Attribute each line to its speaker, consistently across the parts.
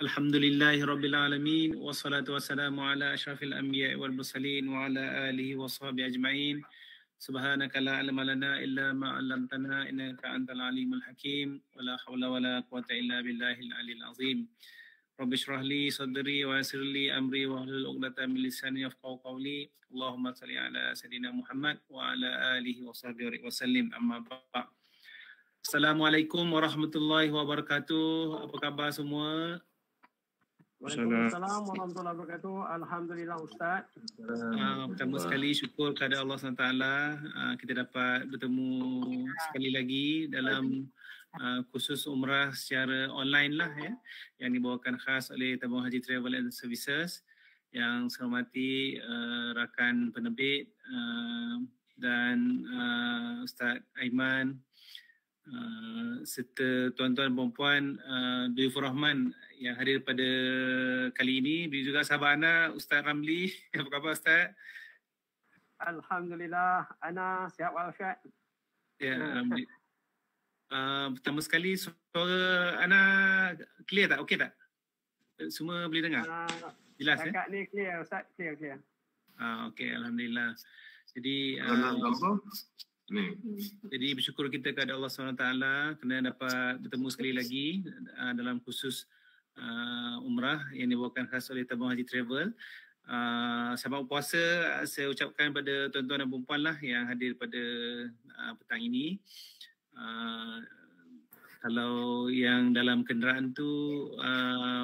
Speaker 1: Alhamdulillahirabbil alamin wassalatu wassalamu ala asyrafil anbiya'i wal mursalin wa ala alihi washabihi ajma'in. Subhanaka la ilma lana illa ma 'allamtana innaka antal alimul hakim. Wala haula wala quwwata illa billahil aliyil azim. Rabbi shrah li sadri wa yassir li amri wa hlul 'uqdatam min lisani yafqahu qawli. Allahumma shalli ala sayidina Muhammad wa ala alihi washabihi wasallim. Amma ba'd. Assalamualaikum warahmatullahi wabarakatuh. Apa khabar semua?
Speaker 2: Waalaikumsalam warahmatullahi wabarakatuh. Alhamdulillah Ustaz.
Speaker 1: Pertama sekali syukur kepada Allah SWT, kita dapat bertemu sekali lagi dalam khusus umrah secara online lah ya, yang dibawakan khas oleh Tabung Haji Travel and Services. Yang saya hormati rakan penerbit dan Ustaz Aiman, serta tuan-tuan dan puan Duyufur Rahman yang hadir pada kali ini. Begitu juga sahabat Ana, Ustaz Ramli. Apa khabar Ustaz?
Speaker 2: Alhamdulillah, Ana sihat walafiat.
Speaker 1: Ya, Alhamdulillah. Pertama sekali, suara Ana clear tak? Okey tak? Semua boleh dengar? Jelas ya?
Speaker 2: Dekat ni clear Ustaz, clear.
Speaker 1: Okey, Alhamdulillah. Jadi jadi bersyukur kita kepada Allah SWT kerana dapat bertemu sekali lagi dalam khusus umrah yang dibawakan khas oleh Tabung Haji Travel. Selamat puasa saya ucapkan pada tuan-tuan dan puan lah yang hadir pada petang ini. Kalau yang dalam kenderaan tu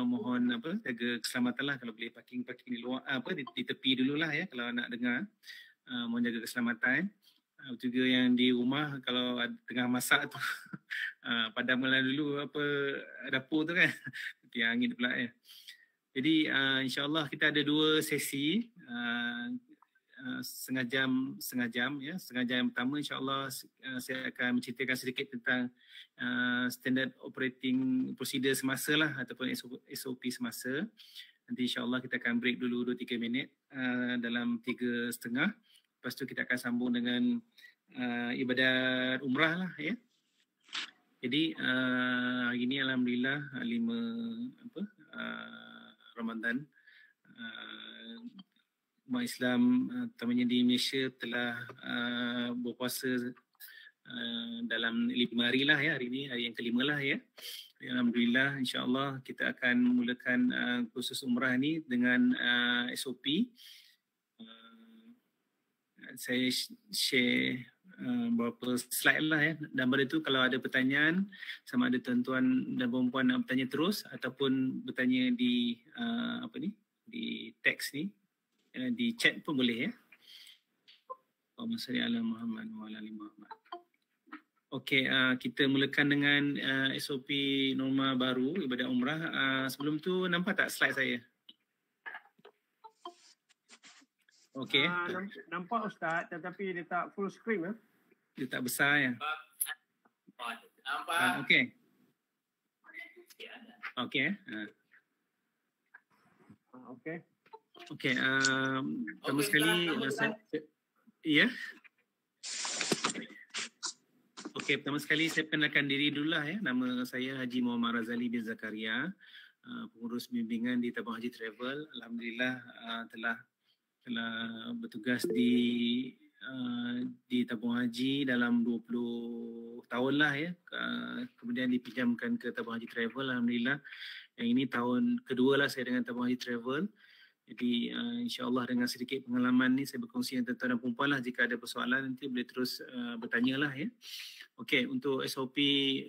Speaker 1: mohon jaga keselamatan lah. Kalau boleh parking di luar, di tepi dululah ya kalau nak dengar. Mohon jaga keselamatan. Juga yang di rumah kalau tengah masak tu padamlah dulu dapur tu kan, nanti angin pula ya. Jadi insyaAllah kita ada dua sesi, setengah jam ya. Setengah jam pertama insyaAllah saya akan menceritakan sedikit tentang standard operating procedure semasa lah, ataupun SOP semasa. Nanti insyaAllah kita akan break dulu 2-3 minit dalam 3.30. Lepas tu kita akan sambung dengan ibadat umrah lah ya. Jadi hari ini Alhamdulillah 5 Ramadan, umat Islam terutamanya di Malaysia telah berpuasa dalam 5 hari lah ya. Hari ini hari yang kelima lah ya. Alhamdulillah, insyaAllah kita akan memulakan khusus umrah ni dengan SOP. Saya share beberapa slide lah ya. Dan pada itu kalau ada pertanyaan, sama ada tuan-tuan dan puan-puan nak bertanya terus ataupun bertanya di di teks ni, di chat pun boleh ya. Allahumma salli ala Muhammad wa ala ali Muhammad. Okey, kita mulakan dengan SOP norma baru ibadat umrah. Sebelum tu nampak tak slide saya? Okey.
Speaker 2: Nampak Ustaz, tetapi dia tak full screen
Speaker 1: Dia tak besar ya.
Speaker 3: Nampak.
Speaker 1: Okey. Okey.
Speaker 2: Okey.
Speaker 1: Okey, pertama sekali ya. Okey, pertama sekali saya kenalkan diri dululah ya. Nama saya Haji Muhammad Razali bin Zakaria, pengurus bimbingan di Tabung Haji Travel. Alhamdulillah telah bertugas di Tabung Haji dalam 20 tahun lah ya. Kemudian dipinjamkan ke Tabung Haji Travel. Alhamdulillah yang ini tahun kedua lah saya dengan Tabung Haji Travel. Jadi insyaAllah dengan sedikit pengalaman ni saya berkongsi dengan tuan-tuan dan perempuan lah. Jika ada persoalan nanti boleh terus bertanya lah ya. Okey, untuk SOP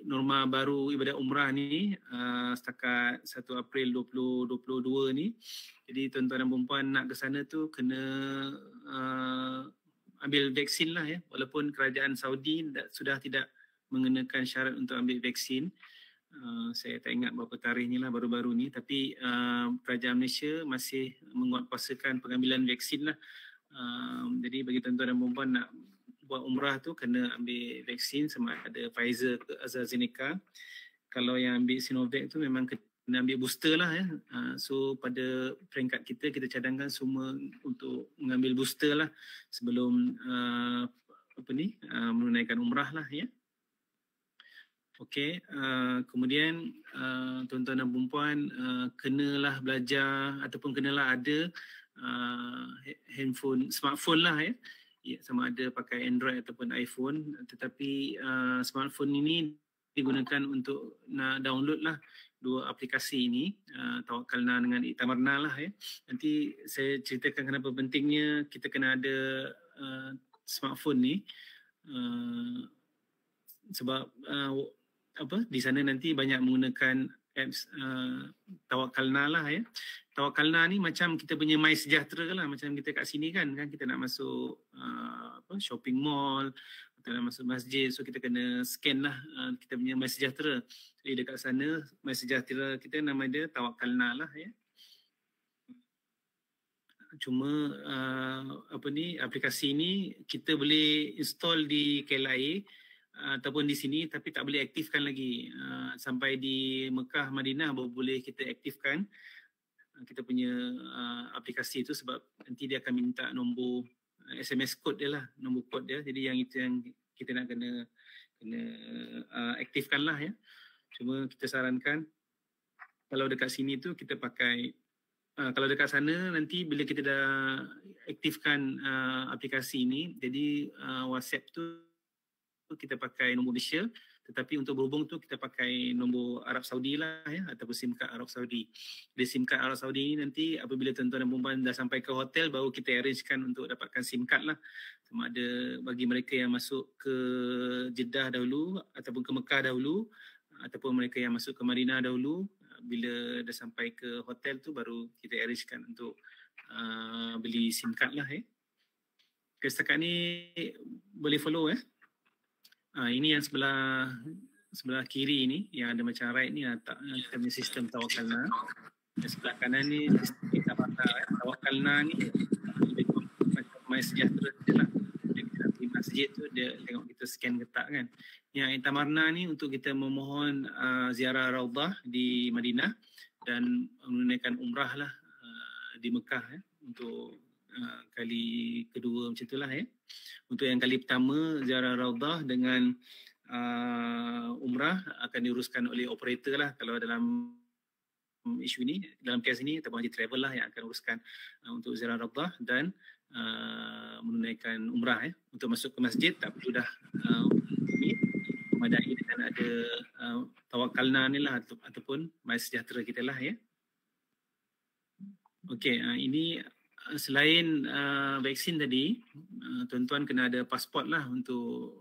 Speaker 1: norma baru ibadat umrah ni setakat 1 April 2022 ni. Jadi tuan-tuan dan perempuan nak ke sana tu kena ambil vaksin lah ya. Walaupun kerajaan Saudi sudah tidak mengenakan syarat untuk ambil vaksin. Saya tak ingat berapa tarikh ni lah baru-baru ni. Tapi kerajaan Malaysia masih menguatkuasakan pengambilan vaksin lah. Jadi bagi tuan-tuan dan perempuan nak buat umrah tu kena ambil vaksin sama ada Pfizer ke AstraZeneca. Kalau yang ambil Sinovac tu memang kena ambil booster lah ya. So pada peringkat kita cadangkan semua untuk mengambil booster lah sebelum menunaikan umrah lah ya. Okey, kemudian tuan-tuan dan puan-puan kenalah belajar ataupun kenalah ada handphone, smartphone lah ya. Ya, sama ada pakai Android ataupun iPhone, tetapi smartphone ini digunakan untuk nak download lah dua aplikasi ini, Tawakkalna dengan Iktamarna lah ya. Nanti saya ceritakan kenapa pentingnya kita kena ada smartphone ni, sebab di sana nanti banyak menggunakan apps Tawakkalna lah ya. Tawakkalna ni macam kita punya My Sejahtera lah, macam kita kat sini kan kita nak masuk shopping mall, kita nak masuk masjid, so kita kena scan lah kita punya My Sejahtera. Jadi dekat sana My Sejahtera kita nama dia Tawakkalna lah ya. Cuma aplikasi ni kita boleh install di KLIA ataupun di sini, tapi tak boleh aktifkan lagi. Sampai di Mekah, Madinah baru boleh kita aktifkan kita punya aplikasi itu, sebab nanti dia akan minta nombor SMS code dia lah, nombor kod dia. Jadi yang itu yang kita nak kena aktifkan lah ya. Cuma kita sarankan kalau dekat sini tu kita pakai, kalau dekat sana nanti bila kita dah aktifkan aplikasi ini, jadi WhatsApp tu kita pakai nombor Malaysia, tetapi untuk berhubung tu kita pakai nombor Arab Saudi lah ya, ataupun SIM card Arab Saudi. Di SIM card Arab Saudi ni nanti apabila tuan-tuan dan puan dah sampai ke hotel, baru kita arrangekan untuk dapatkan SIM card lah. Sama ada bagi mereka yang masuk ke Jeddah dahulu ataupun ke Mekah dahulu, ataupun mereka yang masuk ke Madinah dahulu, bila dah sampai ke hotel tu baru kita arrangekan untuk beli SIM card lah ya. Okay, setakat ni boleh follow ya. Ini yang sebelah kiri ni yang ada macam right ni kita punya sistem Tawakkalna. Yang sebelah kanan ni sistem Iktamarna. Tawakkalna ni lebih macam My Sejahtera je lah. Dia kita nak pergi masjid tu dia tengok kita scan ke tak kan. Yang Iktamarna ni untuk kita memohon ziarah Raudah di Madinah dan menunaikan umrah lah di Mekah ya, untuk kali kedua macam itulah ya. Untuk yang kali pertama ziarah Raudah dengan umrah akan diuruskan oleh operator lah kalau dalam isu ni, dalam kes ini ataupun Haji Travel lah yang akan uruskan untuk ziarah Raudah dan menunaikan umrah ya. Untuk masuk ke masjid tak perlu dah memadai dengan ada Tawakkalna ni lah ataupun My Sejahtera kita lah ya. Okey, ini selain vaksin tadi, tuan-tuan kena ada pasport lah untuk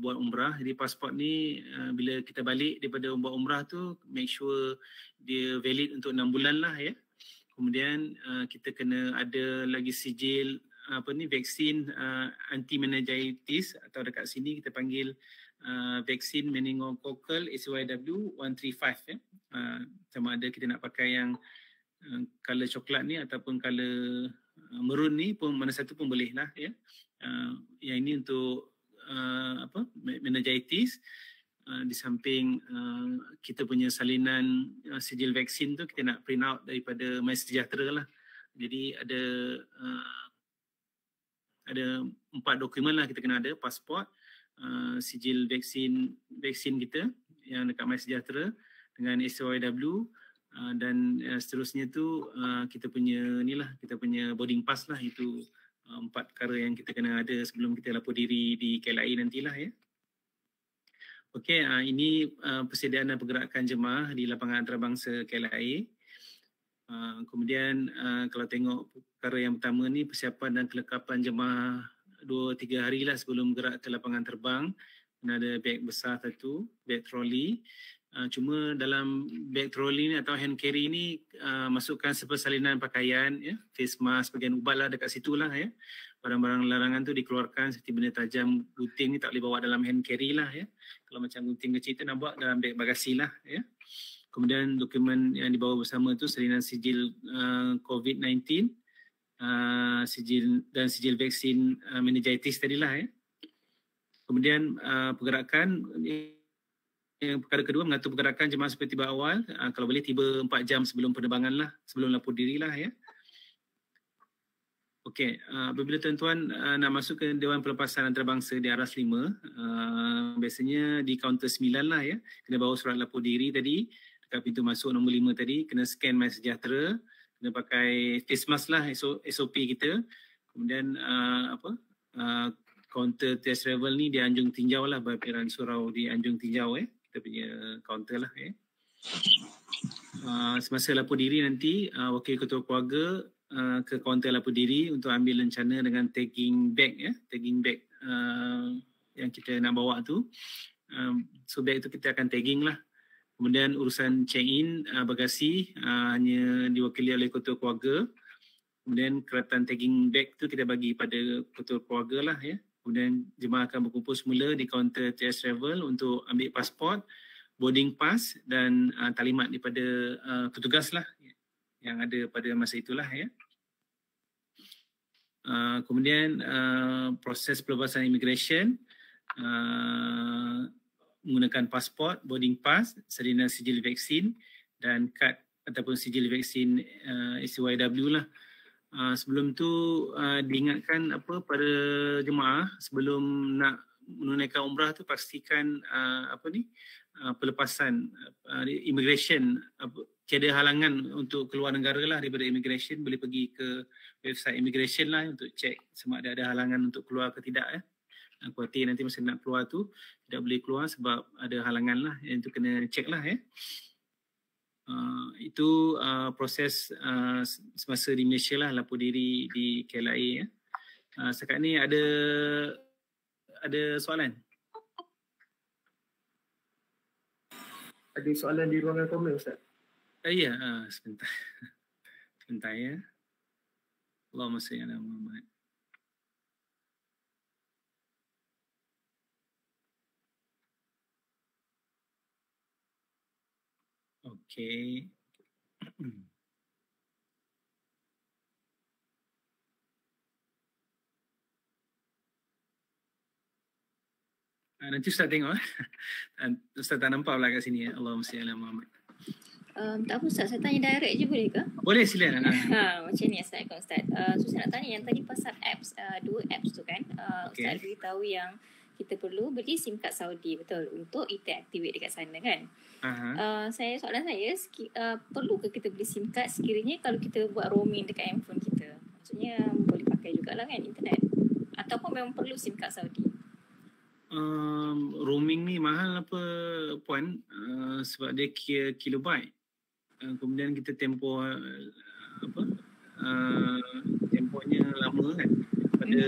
Speaker 1: buat umrah. Jadi pasport ni bila kita balik daripada buat umrah tu, make sure dia valid untuk 6 bulan lah ya. Kemudian kita kena ada lagi sijil vaksin anti-meningitis, atau dekat sini kita panggil vaksin meningococcal SYW 135 ya. Sama ada kita nak pakai yang color coklat ni ataupun color maroon ni pun, mana satu pun boleh lah ya. Yang ini untuk meningitis. Di samping kita punya salinan sijil vaksin tu kita nak print out daripada My Sejahtera lah. Jadi ada 4 dokumen lah kita kena ada: pasport, sijil vaksin kita yang dekat My Sejahtera dengan SYW, dan seterusnya tu kita punya boarding pass lah. Itu 4 perkara yang kita kena ada sebelum kita lapor diri di KLIA nantilah ya. Okey, ini persediaan dan pergerakan jemaah di lapangan antarabangsa KLIA. Kemudian kalau tengok perkara yang pertama ni, persiapan dan kelengkapan jemaah 2-3 hari lah sebelum gerak ke lapangan terbang. Kena ada beg besar satu, beg troli. Cuma dalam beg troli ni atau hand carry ni masukkan sepersalinan pakaian ya, face mask, bagian ubat lah dekat situ lah ya. Barang-barang larangan tu dikeluarkan, seperti benda tajam, gunting ni tak boleh bawa dalam hand carry lah ya. Kalau macam gunting kecil tu nak bawa dalam beg bagasi lah ya. Kemudian dokumen yang dibawa bersama tu salinan sijil COVID-19, sijil vaksin meningitis tadilah ya. Kemudian pergerakan, yang perkara kedua mengatur pergerakan jemaah supaya tiba awal. Kalau boleh tiba 4 jam sebelum penerbangan lah, sebelum lapor diri lah ya. Okey, apabila tuan-tuan nak masuk ke Dewan Pelepasan Antarabangsa di Aras 5, biasanya di kaunter 9 lah ya. Kena bawa surat lapor diri tadi, dekat pintu masuk nombor 5 tadi, kena scan MySejahtera, kena pakai face mask lah SOP kita. Kemudian kaunter test travel ni di Anjung Tinjau lah, Parkiran Surau di Anjung Tinjau kita punya kaunter lah ya. Semasa lapor diri nanti, wakil ketua keluarga ke kaunter lapor diri untuk ambil lencana dengan tagging bag tagging bag yang kita nak bawa tu. So bag tu kita akan tagging lah. Kemudian urusan check-in bagasi hanya diwakili oleh ketua keluarga. Kemudian keratan tagging bag tu kita bagi pada ketua keluarga lah ya. Kemudian jemaah akan berkumpul semula di kaunter TS Travel untuk ambil pasport, boarding pass dan talimat daripada petugas lah yang ada pada masa itulah ya. Kemudian proses pelepasan immigration menggunakan pasport, boarding pass, salinan sijil vaksin dan kad ataupun sijil vaksin SYW lah. Sebelum tu diingatkan pada jemaah sebelum nak menunaikan umrah tu pastikan pelepasan immigration tiada halangan untuk keluar negara lah daripada immigration. Boleh pergi ke website immigration lah untuk cek sama ada halangan untuk keluar ke tidak ya. Khawatir nanti masa nak keluar tu tidak boleh keluar sebab ada halangan lah, yang itu kena cek lah ya. Itu proses semasa di Malaysia lah, lapor diri di KLIA ya. Setakat ni ada soalan?
Speaker 2: Ada soalan di ruangan komen Ustaz?
Speaker 1: Ya, sebentar. Sebentar ya. Allahumma salli ala Muhammad. Okey. Nanti Ustaz tengok. Ustaz tak nampak pula kat sini ya. Allahumma salli ala Muhammad.
Speaker 3: Tak apa Ustaz, saya tanya direct je boleh ke?
Speaker 1: Boleh, silakan.
Speaker 3: Macam ni Assalamualaikum Ustaz. So saya nak tanya yang tadi pasal apps, dua apps tu kan.
Speaker 1: Okay.
Speaker 3: Ustaz beritahu yang kita perlu beli SIM card Saudi, betul, untuk activate dekat sana kan. Soalan saya, perlu ke kita beli SIM card sekiranya kalau kita buat roaming dekat handphone kita? Maksudnya boleh pakai jugalah kan internet. Ataupun memang perlu SIM card Saudi?
Speaker 1: Roaming ni mahal apa puan, sebab dia kilobyte. Kemudian kita tempoh tempohnya lama kan. Pada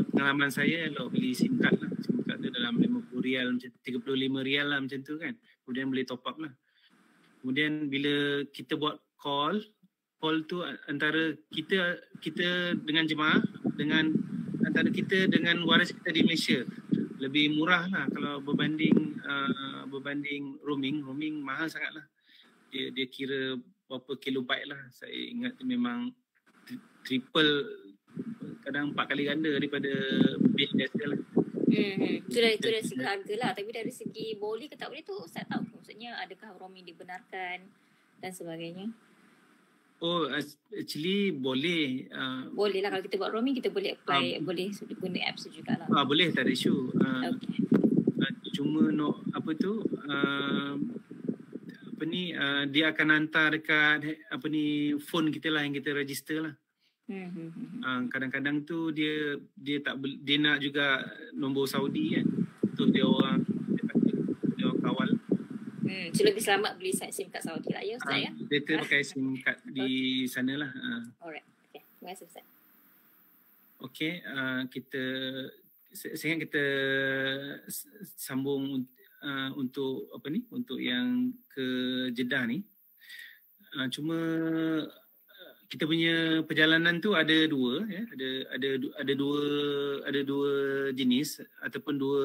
Speaker 1: pengalaman saya kalau beli SIM card lah, SIM card tu dalam 50 rial, macam 35 rial lah macam tu kan. Kemudian boleh top up lah. Kemudian bila kita buat call tu antara kita dengan jemaah, dengan antara kita dengan waris kita di Malaysia lebih murah lah kalau berbanding roaming mahal sangat lah. Dia kira berapa kilobyte lah. Saya ingat tu memang triple, kadang 4 kali ganda daripada bil biasa lah.
Speaker 3: Itu dari segi harga lah. Tapi dari segi boleh ke tak boleh tu Ustaz tahu. Maksudnya adakah roaming dibenarkan dan sebagainya? Oh,
Speaker 1: actually boleh.
Speaker 3: Boleh lah kalau kita buat roaming, kita boleh apply, boleh guna apps tu jugalah.
Speaker 1: Boleh, tak ada isu.
Speaker 3: Okay.
Speaker 1: Cuma dia akan hantar dekat phone kita lah yang kita register lah. Kadang-kadang tu dia nak juga nombor Saudi kan, untuk dia orang kawal.
Speaker 3: So lebih selamat beli SIM card Saudi lah ya Ustaz ya?
Speaker 1: Kita pakai SIM card di sana lah.
Speaker 3: Alright, okay. Terima kasih Ustaz.
Speaker 1: Okay, saya ingat kita sambung untuk untuk yang ke Jeddah ni. Cuma kita punya perjalanan tu ada dua ya, ada dua jenis ataupun dua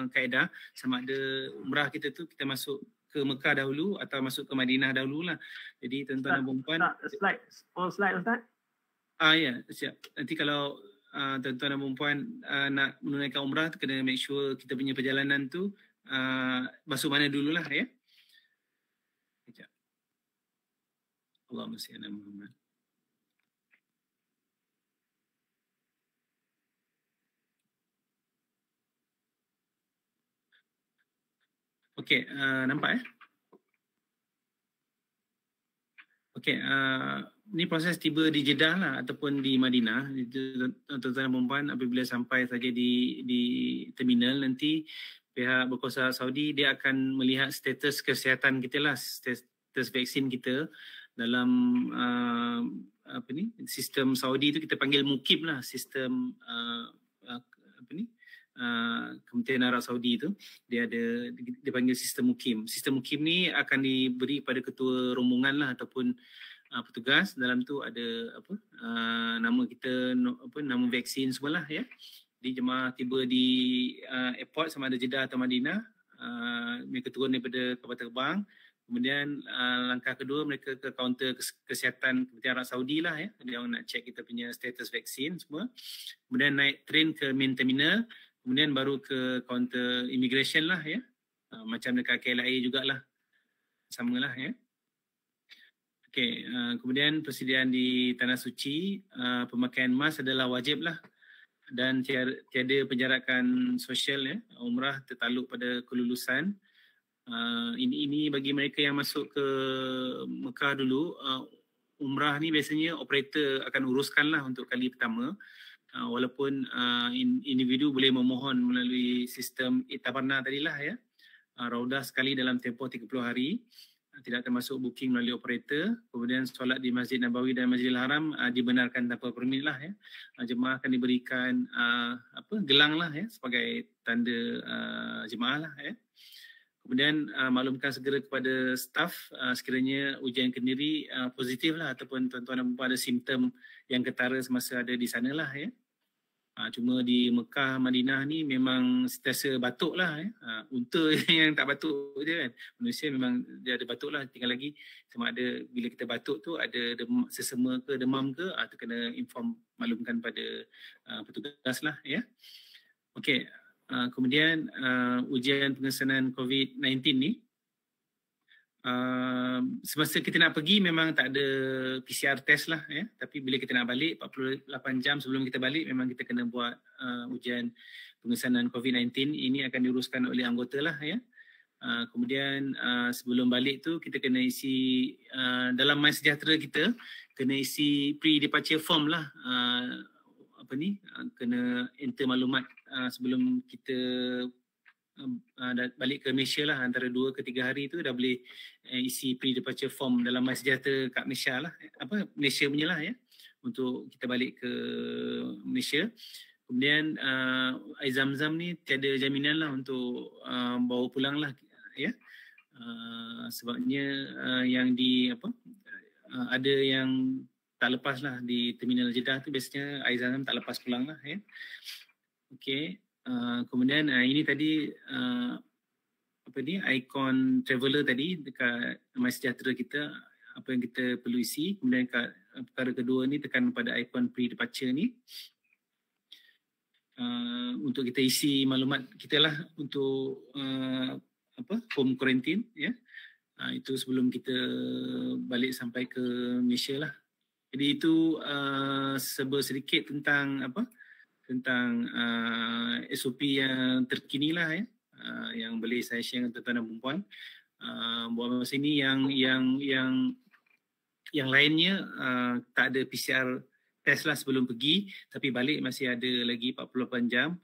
Speaker 1: kaedah. Sama ada umrah kita tu kita masuk ke Mekah dahulu atau masuk ke Madinah dahululah. Jadi tuan-tuan dan puan-puan,
Speaker 2: slide Ustaz.
Speaker 1: Ya, siap. Nanti kalau tuan-tuan dan puan-puan nak menunaikan umrah tu kena make sure kita punya perjalanan tu masuk mana dululah ya. Sekejap. Allahumma salli ala Muhammad. Okey, nampak Okey, ni proses tiba di Jeddah lah ataupun di Madinah. Tuan-tuan dan puan apabila sampai saja di terminal, nanti pihak berkuasa Saudi dia akan melihat status kesihatan kita lah, status vaksin kita dalam sistem Saudi tu kita panggil MUKIB lah, sistem Kementerian Arab Saudi tu dia panggil sistem MUKIM. Sistem MUKIM ni akan diberi pada ketua rombongan lah ataupun petugas. Dalam tu ada nama kita, nama vaksin semualah ya. Jadi jemaah tiba di airport sama ada Jeddah atau Madinah, mereka turun daripada kapal terbang. Kemudian langkah kedua mereka ke kaunter kesihatan Kementerian Arab Saudi lah ya. Dia orang nak check kita punya status vaksin semua. Kemudian naik train ke main terminal. Kemudian baru ke kaunter immigration lah ya. Macam dekat KLIA jugalah. Samalah ya. Okey, kemudian persediaan di Tanah Suci, pemakaian mask adalah wajib lah. Dan tiada penjarakan sosial ya. Umrah tertaluk pada kelulusan. Ini bagi mereka yang masuk ke Mekah dulu, umrah ni biasanya operator akan uruskan lah untuk kali pertama. Walaupun individu boleh memohon melalui sistem Itabarna tadilah ya, raudah sekali dalam tempoh 30 hari, tidak termasuk booking melalui operator. Kemudian solat di Masjid Nabawi dan Masjidil Haram dibenarkan tanpa permit lah ya. Jemaah akan diberikan gelang lah ya sebagai tanda jemaah lah ya. Kemudian maklumkan segera kepada staf sekiranya ujian kendiri positif lah ataupun tuan-tuan dan puan ada simptom yang ketara semasa ada di sana lah ya. Cuma di Mekah, Madinah ni memang sentiasa batuk lah ya. Unta yang tak batuk je kan. Manusia memang dia ada batuk lah. Tinggal lagi sama ada bila kita batuk tu ada sesama ke demam ke, tu kena maklumkan pada petugas lah ya. Okey, kemudian ujian pengesanan COVID-19 ni. Semasa kita nak pergi memang tak ada PCR test lah ya. Tapi bila kita nak balik 48 jam sebelum kita balik memang kita kena buat ujian pengesanan COVID-19. Ini akan diuruskan oleh anggota lah ya. Kemudian sebelum balik tu kita kena isi dalam MySejahtera kita kena isi pre-departure form lah. Kena enter maklumat sebelum kita balik ke Malaysia lah, antara 2 ke 3 hari tu dah boleh isi pre-departure form dalam MySejahtera kat Malaysia lah, Malaysia punya lah ya, untuk kita balik ke Malaysia. Kemudian air zam-zam ni tiada jaminan lah untuk bawa pulang lah ya. Sebabnya yang ada yang tak lepas lah di terminal Jeddah tu, biasanya air zam-zam tak lepas pulang lah ya. Okey. Kemudian ini tadi ikon traveller tadi dekat MySejahtera kita, apa yang kita perlu isi. Kemudian perkara kedua ni tekan pada ikon pre-departure ni untuk kita isi maklumat kita lah untuk home quarantine ya. Itu sebelum kita balik sampai ke Malaysia lah. Jadi itu sedikit tentang SOP yang terkini lah ya, yang boleh saya share dengan tuan-tuan dan puan. Buat masa ini yang lainnya tak ada PCR test lah sebelum pergi, tapi balik masih ada lagi 48 jam.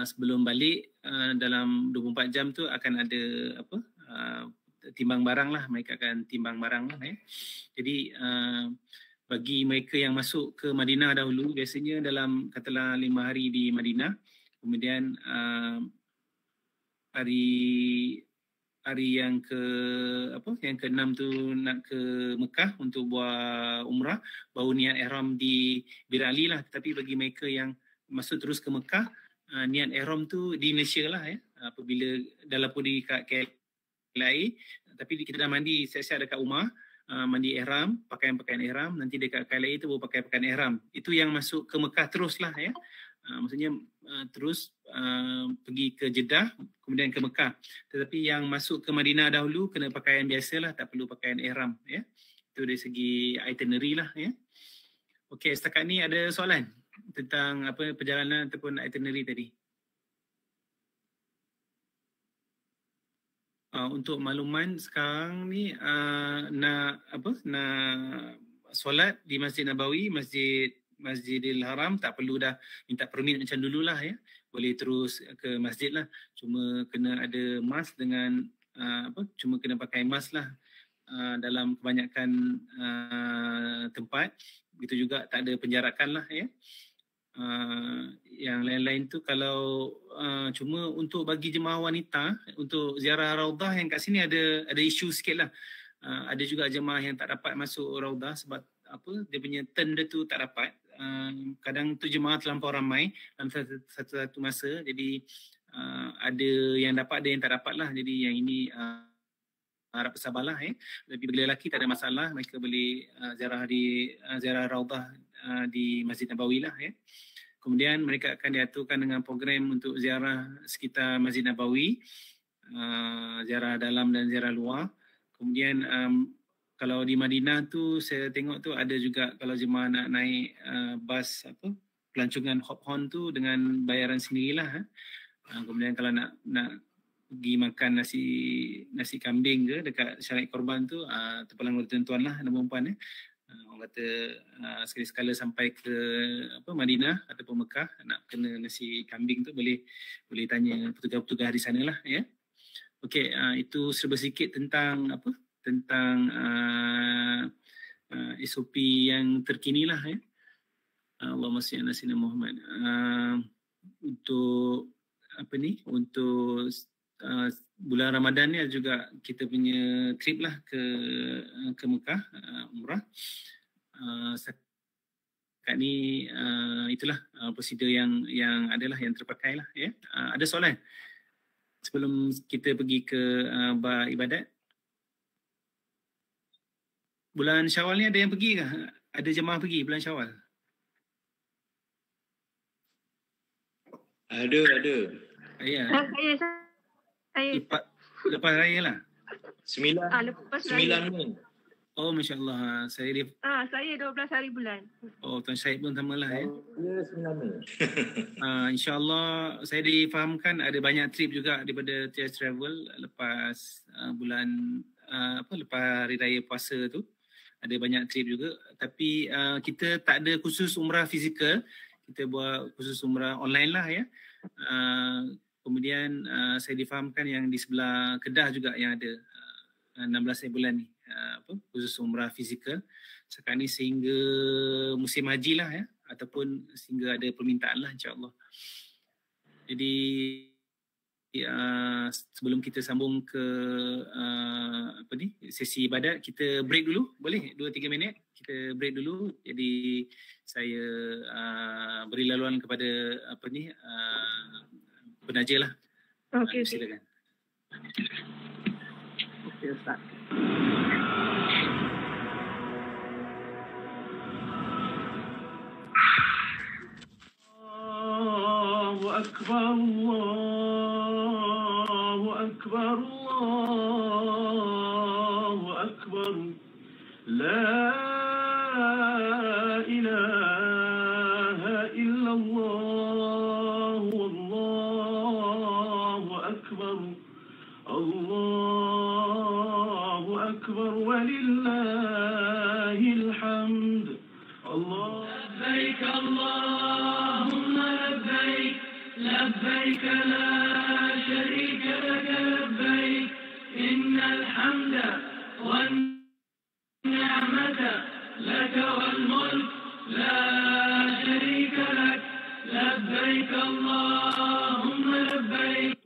Speaker 1: Sebelum balik dalam 24 jam tu akan ada timbang barang lah, mereka akan timbang barang lah ya. Jadi bagi mereka yang masuk ke Madinah dahulu, biasanya dalam katalah 5 hari di Madinah, kemudian hari yang ke-6 tu nak ke Mekah untuk buat umrah, baru niat ihram di Bir Ali lah. Tapi bagi mereka yang masuk terus ke Mekah, niat ihram tu di Malaysia lah ya. Apabila dalam pun di KLIA, tapi kita dah mandi siap-siap dekat rumah, mandi ihram, pakaian-pakaian ihram, nanti dekat KLIA itu baru pakai pakaian ihram. Itu yang masuk ke Mekah terus lah ya. Maksudnya terus pergi ke Jeddah, kemudian ke Mekah. Tetapi yang masuk ke Madinah dahulu kena pakaian biasalah, tak perlu pakaian ihram ya. Itu dari segi itinerary lah ya. Okey, setakat ni ada soalan tentang perjalanan ataupun itinerary tadi? untuk makluman sekarang ni nak solat di Masjid Nabawi, Masjidil Haram tak perlu dah minta permit macam dululah ya. Boleh terus ke masjid lah. Cuma kena ada mask dengan cuma kena pakai mask lah dalam kebanyakan tempat. Begitu juga tak ada penjarakan lah ya. Yang lain-lain tu kalau cuma untuk bagi jemaah wanita untuk ziarah Raudah yang kat sini ada isu sikit lah. Ada juga jemaah yang tak dapat masuk Raudah sebab dia punya turn dia tu tak dapat. Kadang tu jemaah terlampau ramai dalam satu masa, jadi ada yang dapat, ada yang tak dapat lah. Jadi yang ini harap bersabarlah ya. Lebih bagi lelaki tak ada masalah, mereka boleh ziarah Raudah di Masjid Nabawi lah ya. Kemudian mereka akan diaturkan dengan program untuk ziarah sekitar Masjid Nabawi, ziarah dalam dan ziarah luar. Kemudian kalau di Madinah tu saya tengok tu ada juga kalau jemaah nak naik bas pelancongan Hop Horn tu dengan bayaran sendirilah. Kemudian kalau nak pergi makan nasi kambing ke dekat Syarikat Korban tu terpulang oleh tuan-tuan lah dan perempuan orang kata sekali-sekala sampai ke Madinah ataupun Mekah nak kena nasi kambing tu boleh tanya petugas-petugas di sana lah ya. Okey, itu serba sikit tentang SOP yang terkini lah ya. Allahumma salli ala sayyidina Muhammad. Untuk untuk bulan Ramadan ni juga kita punya trip lah ke Mekah umrah. Kat ni itulah prosedur yang adalah yang terpakai lah ya. Ada soalan sebelum kita pergi ke bar ibadat? Bulan Syawal ni ada yang pergi ke? Ada jemaah pergi bulan Syawal?
Speaker 4: Ada.
Speaker 1: Ya.
Speaker 5: Saya.
Speaker 1: Lepas raya lah?
Speaker 5: 9
Speaker 4: ni.
Speaker 1: Oh, Masya Allah. Saya
Speaker 5: 12 hari bulan.
Speaker 1: Oh, Tuan Syahid pun sama lah ya.
Speaker 4: Ya, 9 ni.
Speaker 1: InsyaAllah saya difahamkan ada banyak trip juga daripada TS Travel lepas lepas hari raya puasa tu. Ada banyak trip juga. Tapi kita tak ada khusus umrah fizikal. Kita buat khusus umrah online lah ya. Kemudian saya difahamkan yang di sebelah Kedah juga yang ada 16 bulan ni khusus umrah fizikal sekarang ni sehingga musim haji lah ya, ataupun sehingga ada permintaan lah insyaAllah. Jadi sebelum kita sambung ke sesi ibadat, kita break dulu, boleh 2-3 minit kita break dulu. Jadi saya beri laluan kepada penaja lah.
Speaker 5: Okey,
Speaker 1: silakan.
Speaker 2: Okey, Ustaz. Allahu Akbar, Allahu Akbar, Allahu Akbar. La ilaha illallah, Allahu Akbar. Allahu Akbar walillahil hamd. Labbaik Allahumma labbaik, labbaik la sharika lak labbaik, innal hamda wan ni'mata lak wal mulk la sharika lak, labbaik Allahumma labbaik.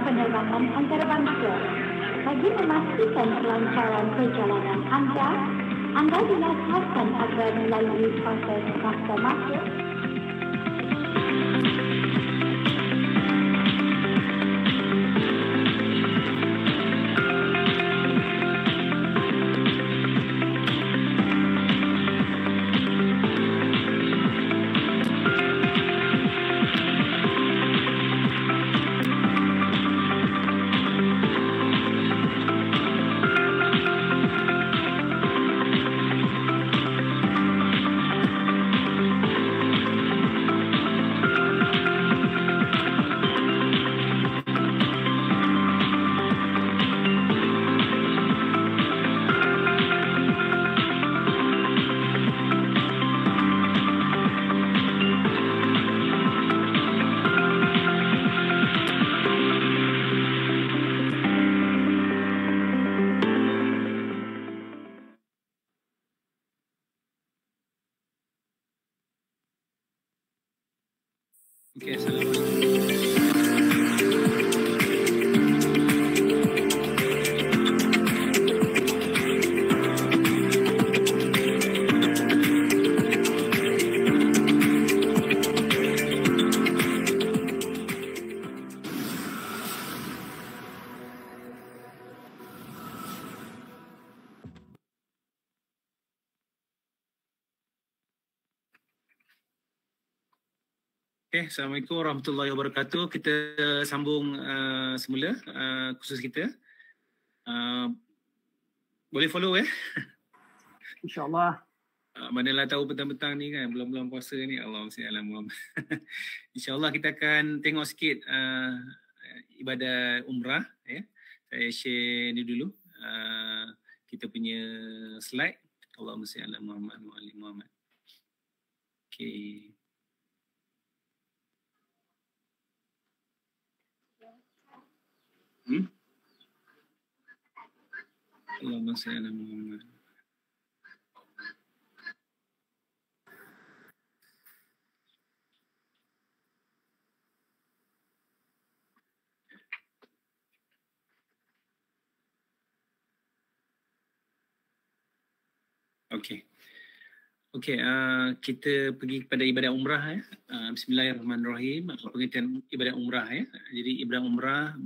Speaker 6: Penerbangan antarabangsa. Bagi memastikan kelancaran perjalanan anda dinasihatkan agar melalui proses masa masuk
Speaker 1: Okey, assalamualaikum. Okay, Assalamualaikum warahmatullahi wabarakatuh. Kita sambung semula kursus kita. Boleh follow
Speaker 2: InsyaAllah.
Speaker 1: Manalah tahu petang-petang ni kan, bulan-bulan puasa ni, Allahumma salli ala Muhammad. InsyaAllah kita akan tengok sikit ibadah umrah. Saya share ni dulu kita punya slide. Allahumma salli ala Muhammad wa ali Muhammad. Okay. Allahumma salli ala Muhammad. Okey. Okey, kita pergi kepada ibadah umrah Bismillahirrahmanirrahim. Pengertian ibadah umrah Jadi ibadah umrah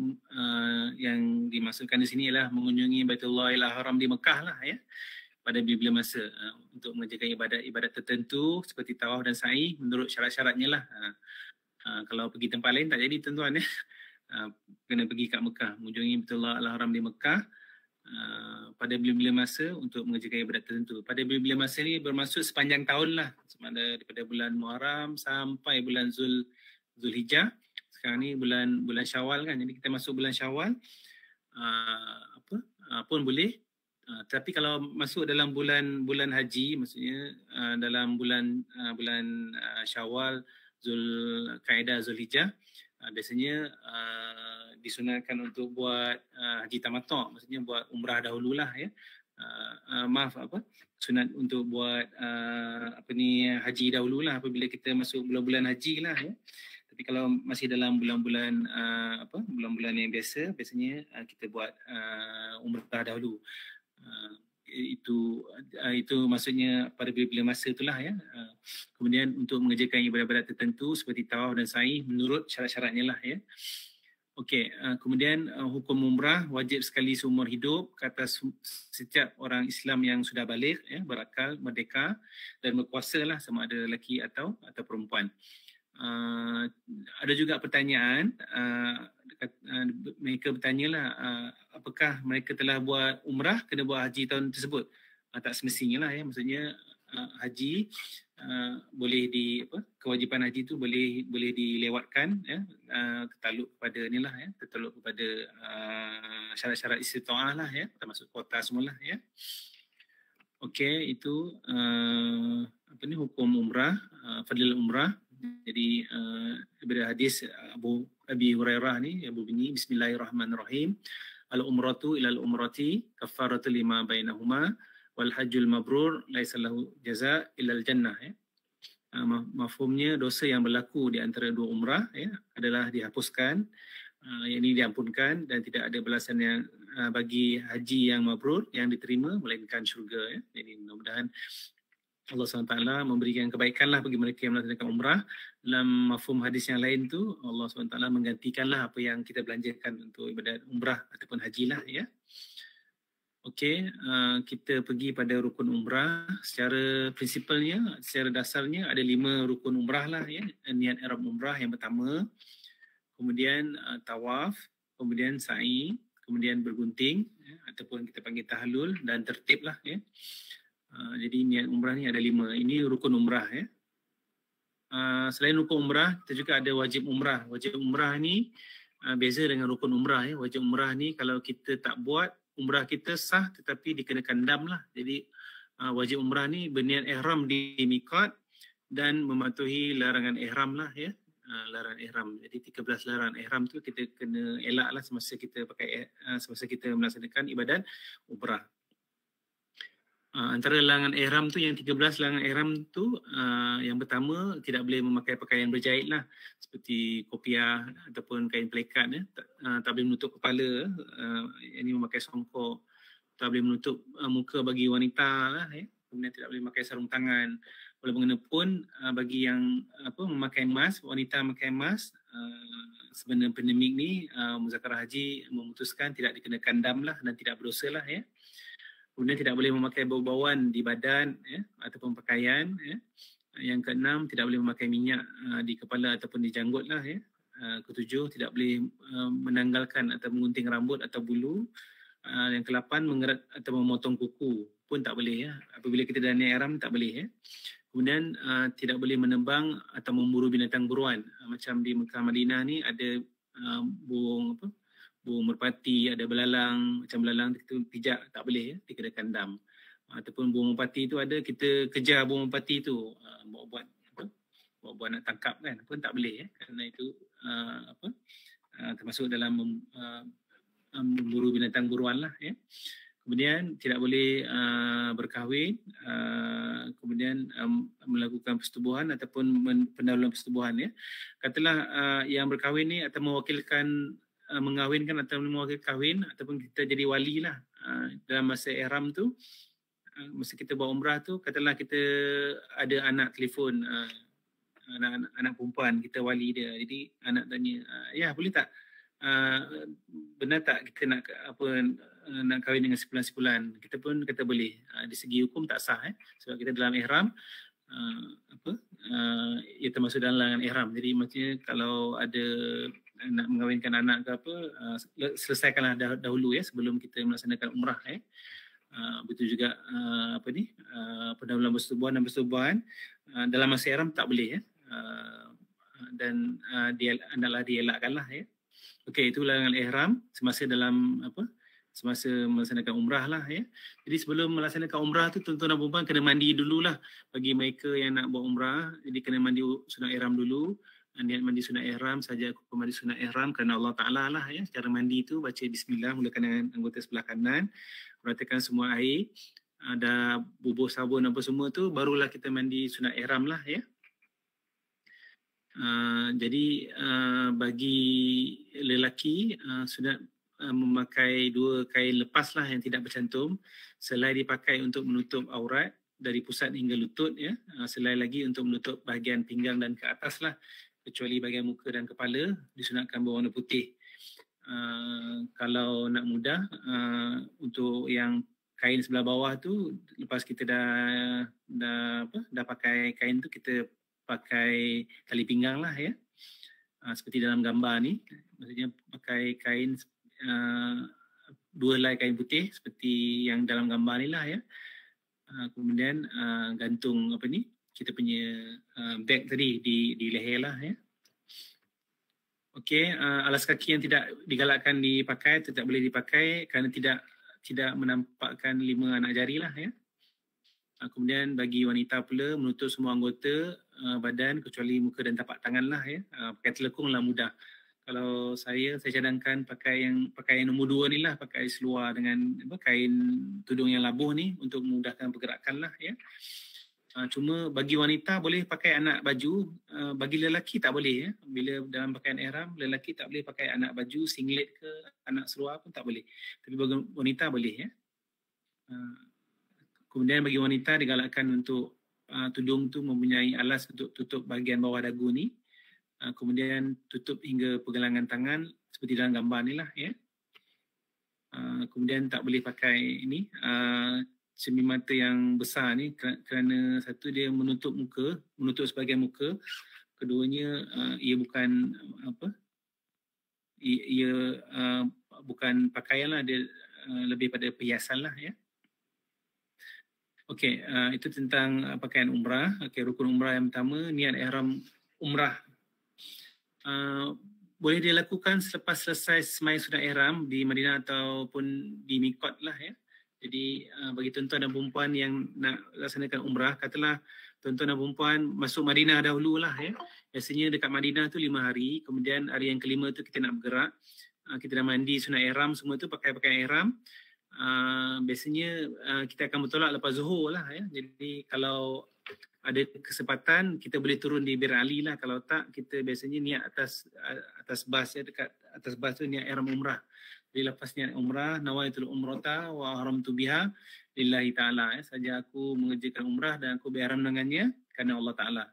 Speaker 1: yang dimaksudkan di sini ialah mengunjungi Baitullahil Haram di Mekah lah pada bila masa untuk mengerjakan ibadat tertentu seperti tawaf dan sa'i menurut syarat-syaratnya lah. Kalau pergi tempat lain tak jadi tuan-tuan kena pergi kat Mekah, mengunjungi Baitullahil Haram di Mekah pada bila-bila masa untuk mengerjakan ibadat tertentu. Pada bila-bila masa ni bermaksud sepanjang tahun lah, sama ada daripada bulan Muharram sampai bulan Zulhijjah. Sekarang ni bulan Syawal kan, jadi kita masuk bulan Syawal pun boleh. Tapi kalau masuk dalam bulan haji, maksudnya dalam bulan Syawal, Zulkaidah, Zulhijjah, biasanya disunatkan untuk buat haji tamattu', maksudnya buat umrah dahululah sunat untuk buat haji dahululah apabila kita masuk bulan-bulan haji lah Tapi kalau masih dalam bulan-bulan bulan-bulan yang biasanya kita buat umrah dahulu. Itu maksudnya pada bila-bila masa itulah Kemudian untuk mengerjakan ibadat-ibadat tertentu seperti tawaf dan sa'i menurut syarat-syaratnya lah Okey, kemudian hukum umrah wajib sekali seumur hidup ke atas setiap orang Islam yang sudah balik, berakal, merdeka dan berkuasa lah, sama ada lelaki atau perempuan. Ada juga pertanyaan, mereka bertanyalah apakah mereka telah buat umrah kena buat haji tahun tersebut. Tak semestinya lah maksudnya haji boleh kewajipan haji tu boleh dilewatkan tertaluk kepada inilah tertaluk kepada syarat-syarat istita'ah lah termasuk kuota semualah Okey, itu hukum umrah, fadil umrah. Jadi daripada hadis Abi Hurairah ni yang berbunyi Bismillahirrahmanirrahim. Al-umratu ilal umrati kafaratu lima bainahuma wal hajjul mabrur laisa lahu jaza illal jannah Mafhumnya dosa yang berlaku di antara dua umrah adalah dihapuskan, yang ini diampunkan dan tidak ada balasan yang bagi haji yang mabrur yang diterima melainkan syurga Jadi mudah-mudahan Allah SWT memberikan kebaikanlah bagi mereka yang melaksanakan umrah. Dalam mafhum hadis yang lain tu Allah SWT menggantikanlah apa yang kita belanjakan untuk ibadat umrah ataupun hajilah Okey, kita pergi pada rukun umrah. Secara prinsipalnya, secara dasarnya ada 5 rukun umrah lah Niat ihram umrah yang pertama, kemudian tawaf, kemudian sa'i, kemudian bergunting ataupun kita panggil tahlul dan tertib lah Jadi niat umrah ni ada 5. Ini rukun umrah Selain rukun umrah, kita juga ada wajib umrah. Wajib umrah ni beza dengan rukun umrah Wajib umrah ni kalau kita tak buat, umrah kita sah tetapi dikenakan dam lah. Jadi wajib umrah ni berniat ihram di miqat dan mematuhi larangan ihram lah larangan ihram. Jadi 13 larangan ihram tu kita kena elak lah semasa kita melaksanakan ibadat umrah. Antara larangan ihram tu yang 13 larangan ihram tu, yang pertama tidak boleh memakai pakaian berjahit lah, seperti kopiah ataupun kain pelikat ya. Tak boleh menutup kepala, ini memakai songkok, tak boleh menutup muka bagi wanita lah ya. Kemudian tidak boleh memakai sarung tangan. Oleh bagaimanapun bagi yang memakai mask, wanita memakai mask, sebenarnya pandemik ni Muzakarah Haji memutuskan tidak dikenakan dam lah dan tidak berdosa lah ya. Kemudian tidak boleh memakai bau-bauan di badan ya, ataupun pakaian ya. Yang keenam, tidak boleh memakai minyak di kepala ataupun di janggut lah ya. Ketujuh, tidak boleh menanggalkan atau mengunting rambut atau bulu. Yang ke-8, mengerat atau memotong kuku pun tak boleh ya. Apabila kita dah niat ihram tak boleh ya. Kemudian tidak boleh menebang atau memburu binatang buruan. Macam di Mekah Madinah ni ada burung merpati, ada belalang, macam belalang kita pijak tak boleh ya, dikenakan dam. Ataupun burung merpati tu ada, kita kejar burung merpati tu, buat nak tangkap kan, pun tak boleh ya, kerana itu termasuk dalam memburu binatang buruan lah ya. Kemudian tidak boleh berkahwin, kemudian melakukan persetubuhan ataupun pendahuluan persetubuhan ya. Katalah yang berkahwin ni atau mewakilkan mengahwinkan atau mewakilkan kahwin ataupun kita jadi wali lah dalam masa ihram tu, masa kita buat umrah tu, katalah kita ada anak telefon, anak perempuan, kita wali dia. Jadi anak tanya, ya boleh tak, benar tak kita nak kahwin dengan sepulan-sepulan? Kita pun kata boleh. Di segi hukum tak sah sebab kita dalam ihram, ia termasuk dalam larangan ihram. Jadi maksudnya kalau ada nak mengahwinkan anak ke apa, selesaikanlah dahulu ya sebelum kita melaksanakan umrah ya. Betul juga pendahuluan persetubuhan dan persetubuhan dalam masa ihram tak boleh ya. Dan hendaklah dielakkanlah ya. Okey, itu larangan ihram semasa dalam semasa melaksanakan umrah lah ya. Jadi sebelum melaksanakan umrah tu tuan-tuan dan puan-puan kena mandi dululah. Bagi mereka yang nak buat umrah, jadi kena mandi sunat ihram dulu. Niat mandi sunat ihram saja, aku mandi sunat ihram kerana Allah Ta'ala lah ya. Cara mandi tu baca bismillah, mulakan dengan anggota sebelah kanan, ratakan semua air, ada bubuh sabun apa semua tu, barulah kita mandi sunat ihram lah ya. Jadi bagi lelaki sunat memakai 2 kain lepas lah yang tidak bercantum, selai dipakai untuk menutup aurat dari pusat hingga lutut ya, selai lagi untuk menutup bahagian pinggang dan ke atas lah, kecuali bahagian muka dan kepala disunatkan berwarna putih. Kalau nak mudah, untuk yang kain sebelah bawah tu, lepas kita dah pakai kain tu, kita pakai tali pinggang lah ya, seperti dalam gambar ni, maksudnya pakai kain 2 helai kain putih seperti yang dalam gambar ni lah ya. Kemudian gantung kita punya beg tadi di leher lah ya. Okey, alas kaki yang tidak digalakkan dipakai, tidak boleh dipakai kerana tidak menampakkan 5 anak jari lah ya. Kemudian bagi wanita pula menutup semua anggota badan kecuali muka dan tapak tangan lah ya. Pakai telekung lah mudah. Kalau saya cadangkan pakai yang nombor 2 ni lah, pakai seluar dengan kain tudung yang labuh ni untuk memudahkan pergerakan lah ya. Cuma bagi wanita boleh pakai anak baju, bagi lelaki tak boleh ya. Bila dalam pakaian ihram, lelaki tak boleh pakai anak baju, singlet ke anak seluar pun tak boleh. Tapi bagi wanita boleh ya. Kemudian bagi wanita digalakkan untuk tudung tu mempunyai alas untuk tutup bahagian bawah dagu ni. Kemudian tutup hingga pergelangan tangan seperti dalam gambar ni lah ya. Kemudian tak boleh pakai ini cermin mata yang besar ni kerana satu dia menutup muka, menutup sebahagian muka. Keduanya ia bukan bukan pakaian lah, dia lebih pada perhiasan lah ya. Okey, itu tentang pakaian umrah. Okey, rukun umrah yang pertama, niat ihram umrah. Boleh dilakukan selepas selesai sembahyang sunat ihram di Madinah ataupun di Miqat lah ya. Jadi bagi tuan-tuan dan perempuan yang nak laksanakan umrah, katalah tuan-tuan dan perempuan masuk Madinah dahulu lah ya. Biasanya dekat Madinah tu 5 hari, kemudian hari yang kelima tu kita nak bergerak. Kita dah mandi sunat ihram semua tu, pakai pakaian ihram. biasanya kita akan bertolak lepas Zuhur lah ya. Jadi kalau ada kesempatan kita boleh turun di Bir Ali lah. Kalau tak, kita biasanya niat atas bas ya, dekat atas bas tu niat ihram umrah. Jadi lepas niat umrah, nawaitul umrata wa haramtu biha lillahi ta'ala ya. Saja aku mengerjakan umrah dan aku berihram dengannya kerana Allah Ta'ala.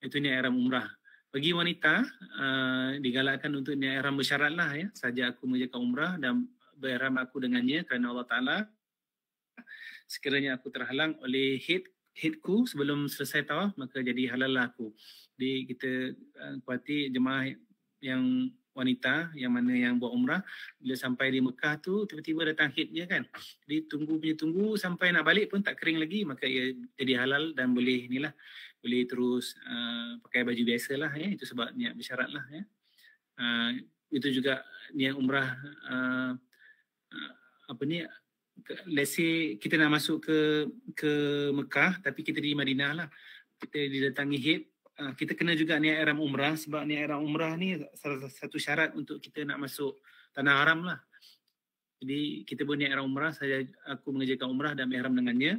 Speaker 1: Itu niat ihram umrah. Bagi wanita digalakkan untuk niat ihram bersyarat lah ya. Saja aku mengerjakan umrah dan berihram aku dengannya kerana Allah Ta'ala. Sekiranya aku terhalang oleh hidku sebelum selesai tawaf, maka jadi halal lah aku. Jadi kita kuati jemaah yang wanita yang mana yang buat umrah, bila sampai di Mekah tu tiba-tiba datang hidnya kan. Jadi tunggu sampai nak balik pun tak kering lagi, maka ia jadi halal dan boleh inilah, boleh terus pakai baju biasalah ya. Itu sebab niat bersyarat lah ya. Itu juga niat umrah let's say kita nak masuk ke Mekah tapi kita di Madinah lah. Kita didatangi hid, kita kena juga niat ihram umrah sebab niat ihram umrah ni salah satu syarat untuk kita nak masuk tanah haram lah. Jadi kita berniat ihram umrah, saya aku mengerjakan umrah dan ihram dengannya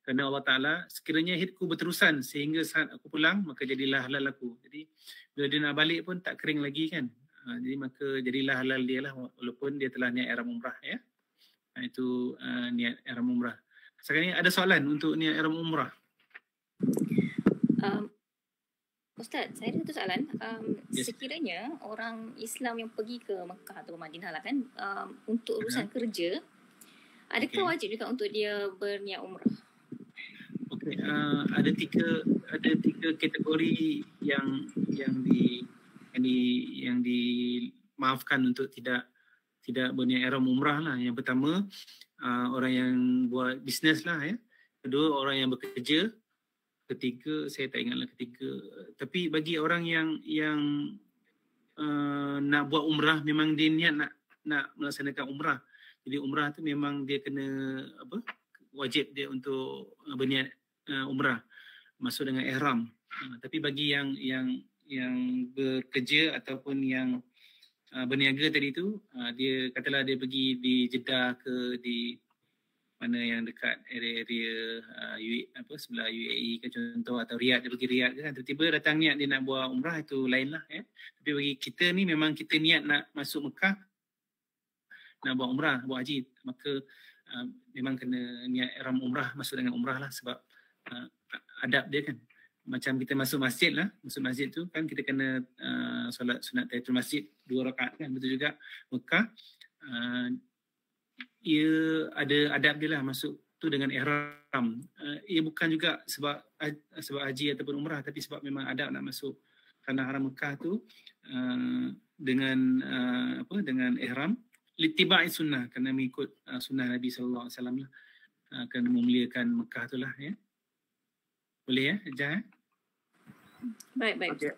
Speaker 1: kerana Allah Ta'ala. Sekiranya hidku berterusan sehingga saat aku pulang, maka jadilah halal aku. Jadi bila dia nak balik pun tak kering lagi kan. Jadi maka jadilah halal dia lah walaupun dia telah niat ihram umrah ya. Itu niat ihram umrah. Sekarang ni ada soalan untuk niat ihram umrah.
Speaker 3: Ustaz, saya ada satu soalan.
Speaker 1: Yes.
Speaker 3: Sekiranya orang Islam yang pergi ke Mekah atau Madinah lah kan, untuk urusan kerja, adakah wajib juga untuk dia berniat umrah?
Speaker 1: Okey, ada tiga kategori yang dimaafkan untuk tidak berniat ihram umrah lah. Yang pertama, orang yang buat bisnes lah ya. Kedua, orang yang bekerja. Ketiga, saya tak ingatlah ketiga. Tapi bagi orang yang nak buat umrah, memang dia niat nak melaksanakan umrah. Jadi umrah tu memang dia kena wajib dia untuk berniat umrah, masuk dengan ihram. Tapi bagi yang bekerja ataupun yang berniaga tadi tu, dia katalah dia pergi di Jeddah ke di mana yang dekat area sebelah UAE ke contoh, atau Riyadh, dia pergi Riyadh kan, tiba-tiba datang niat dia nak buat umrah, itu lain lah ya. Tapi bagi kita ni memang kita niat nak masuk Mekah, nak buat umrah, buat haji, maka memang kena niat ihram umrah, masuk dengan umrah lah sebab adab dia kan. Macam kita masuk masjid lah, masuk masjid tu kan kita kena solat sunat tahiyatul masjid 2 rakaat kan. Betul juga Mekah, ia ada adab dia lah masuk tu dengan ihram. Ia bukan juga sebab haji ataupun umrah, tapi sebab memang adab nak masuk tanah haram Mekah tu dengan ihram, littiba'i sunnah, kerana mengikut sunnah Nabi sallallahu alaihi wasallam lah, kerana memuliakan Mekah tu lah ya. Boleh ya, Jah?
Speaker 3: Baik.
Speaker 2: Okay.